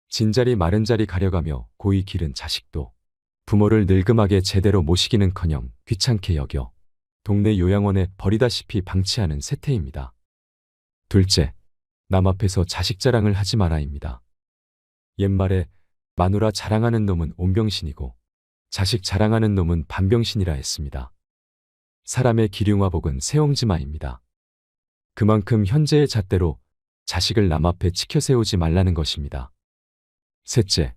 진자리 마른 자리 가려가며 고이 기른 자식도 부모를 늙음하게 제대로 모시기는커녕 귀찮게 여겨 동네 요양원에 버리다시피 방치하는 세태입니다. 둘째, 남 앞에서 자식 자랑을 하지 마라입니다. 옛말에 마누라 자랑하는 놈은 온병신이고 자식 자랑하는 놈은 반병신이라 했습니다. 사람의 기륭화복은 세옹지마입니다. 그만큼 현재의 잣대로 자식을 남 앞에 치켜 세우지 말라는 것입니다. 셋째,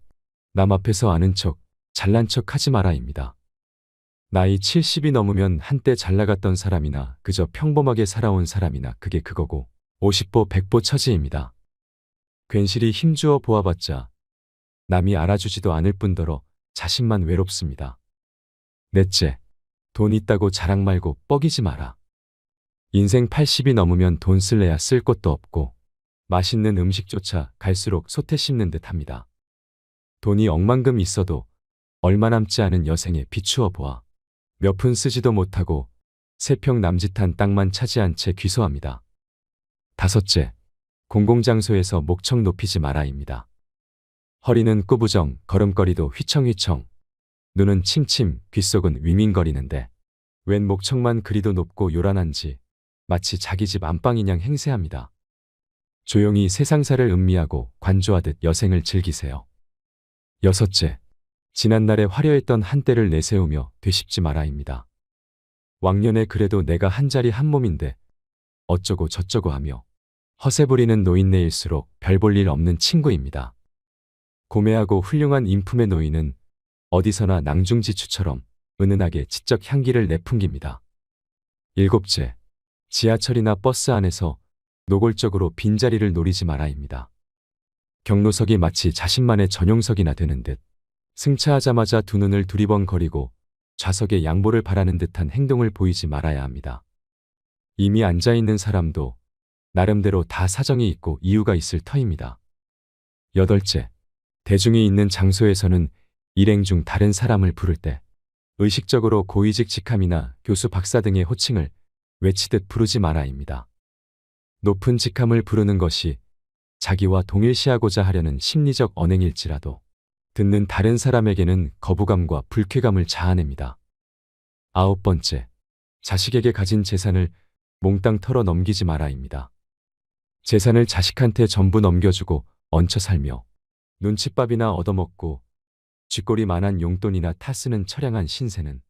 남 앞에서 아는 척, 잘난 척 하지 마라입니다. 나이 70이 넘으면 한때 잘 나갔던 사람이나 그저 평범하게 살아온 사람이나 그게 그거고 50보 100보 처지입니다. 괜시리 힘주어 보아봤자 남이 알아주지도 않을 뿐더러 자신만 외롭습니다. 넷째, 돈 있다고 자랑 말고 뻐기지 마라. 인생 80이 넘으면 돈 쓸래야 쓸 곳도 없고 맛있는 음식조차 갈수록 솥에 씹는 듯 합니다. 돈이 억만금 있어도 얼마 남지 않은 여생에 비추어 보아 몇 푼 쓰지도 못하고 3평 남짓한 땅만 차지한 채 귀소합니다. 다섯째, 공공장소에서 목청 높이지 마라입니다. 허리는 꾸부정, 걸음걸이도 휘청휘청, 눈은 침침, 귓속은 윙윙거리는데 웬 목청만 그리도 높고 요란한지 마치 자기 집 안방이냥 행세합니다. 조용히 세상사를 음미하고 관조하듯 여생을 즐기세요. 여섯째, 지난날에 화려했던 한때를 내세우며 되씹지 마라입니다. 왕년에 그래도 내가 한 자리 한 몸인데 어쩌고 저쩌고 하며 허세 부리는 노인네일수록 별 볼 일 없는 친구입니다. 고매하고 훌륭한 인품의 노인은 어디서나 낭중지추처럼 은은하게 지적 향기를 내풍깁니다. 일곱째, 지하철이나 버스 안에서 노골적으로 빈자리를 노리지 마라입니다. 경로석이 마치 자신만의 전용석이나 되는 듯 승차하자마자 두 눈을 두리번거리고 좌석에 양보를 바라는 듯한 행동을 보이지 말아야 합니다. 이미 앉아있는 사람도 나름대로 다 사정이 있고 이유가 있을 터입니다. 여덟째, 대중이 있는 장소에서는 일행 중 다른 사람을 부를 때 의식적으로 고위직 직함이나 교수 박사 등의 호칭을 외치듯 부르지 마라입니다. 높은 직함을 부르는 것이 자기와 동일시하고자 하려는 심리적 언행일지라도 듣는 다른 사람에게는 거부감과 불쾌감을 자아냅니다. 아홉 번째, 자식에게 가진 재산을 몽땅 털어 넘기지 마라입니다. 재산을 자식한테 전부 넘겨주고 얹혀 살며 눈칫밥이나 얻어먹고 쥐꼬리만한 용돈이나 타쓰는 처량한 신세는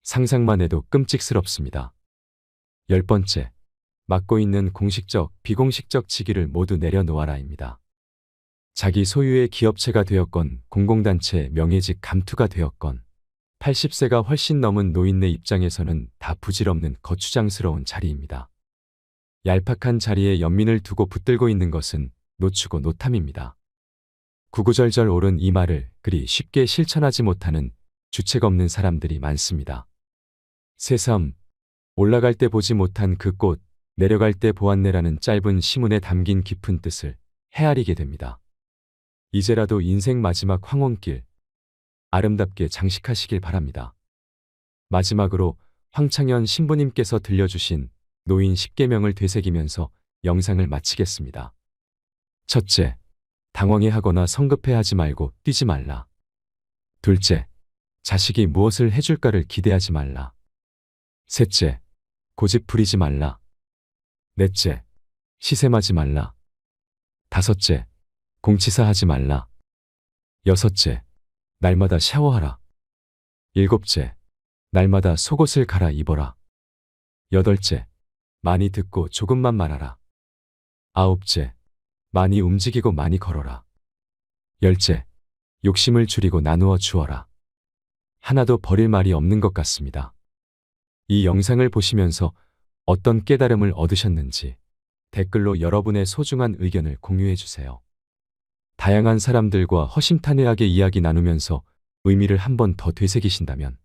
상상만 해도 끔찍스럽습니다. 10번째, 맡고 있는 공식적, 비공식적 직위를 모두 내려놓아라입니다. 자기 소유의 기업체가 되었건 공공단체 명예직 감투가 되었건 80세가 훨씬 넘은 노인네 입장에서는 다 부질없는 거추장스러운 자리입니다. 얄팍한 자리에 연민을 두고 붙들고 있는 것은 노추고 노탐입니다. 구구절절 옳은 이 말을 그리 쉽게 실천하지 못하는 주책 없는 사람들이 많습니다. 새삼, 올라갈 때 보지 못한 그 꽃, 내려갈 때 보았네라는 짧은 시문에 담긴 깊은 뜻을 헤아리게 됩니다. 이제라도 인생 마지막 황혼길, 아름답게 장식하시길 바랍니다. 마지막으로 황창현 신부님께서 들려주신 노인 10계명을 되새기면서 영상을 마치겠습니다. 첫째, 당황해하거나 성급해하지 말고 뛰지 말라. 둘째, 자식이 무엇을 해줄까를 기대하지 말라. 셋째, 고집 부리지 말라. 넷째, 시샘하지 말라. 다섯째, 공치사하지 말라. 여섯째, 날마다 샤워하라. 일곱째, 날마다 속옷을 갈아 입어라. 여덟째, 많이 듣고 조금만 말하라. 아홉째, 많이 움직이고 많이 걸어라. 열째, 욕심을 줄이고 나누어 주어라. 하나도 버릴 말이 없는 것 같습니다. 이 영상을 보시면서 어떤 깨달음을 얻으셨는지 댓글로 여러분의 소중한 의견을 공유해 주세요. 다양한 사람들과 허심탄회하게 이야기 나누면서 의미를 한 번 더 되새기신다면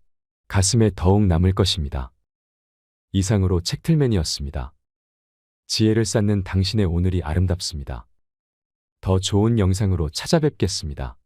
가슴에 더욱 남을 것입니다. 이상으로 책틀맨이었습니다. 지혜를 쌓는 당신의 오늘이 아름답습니다. 더 좋은 영상으로 찾아뵙겠습니다.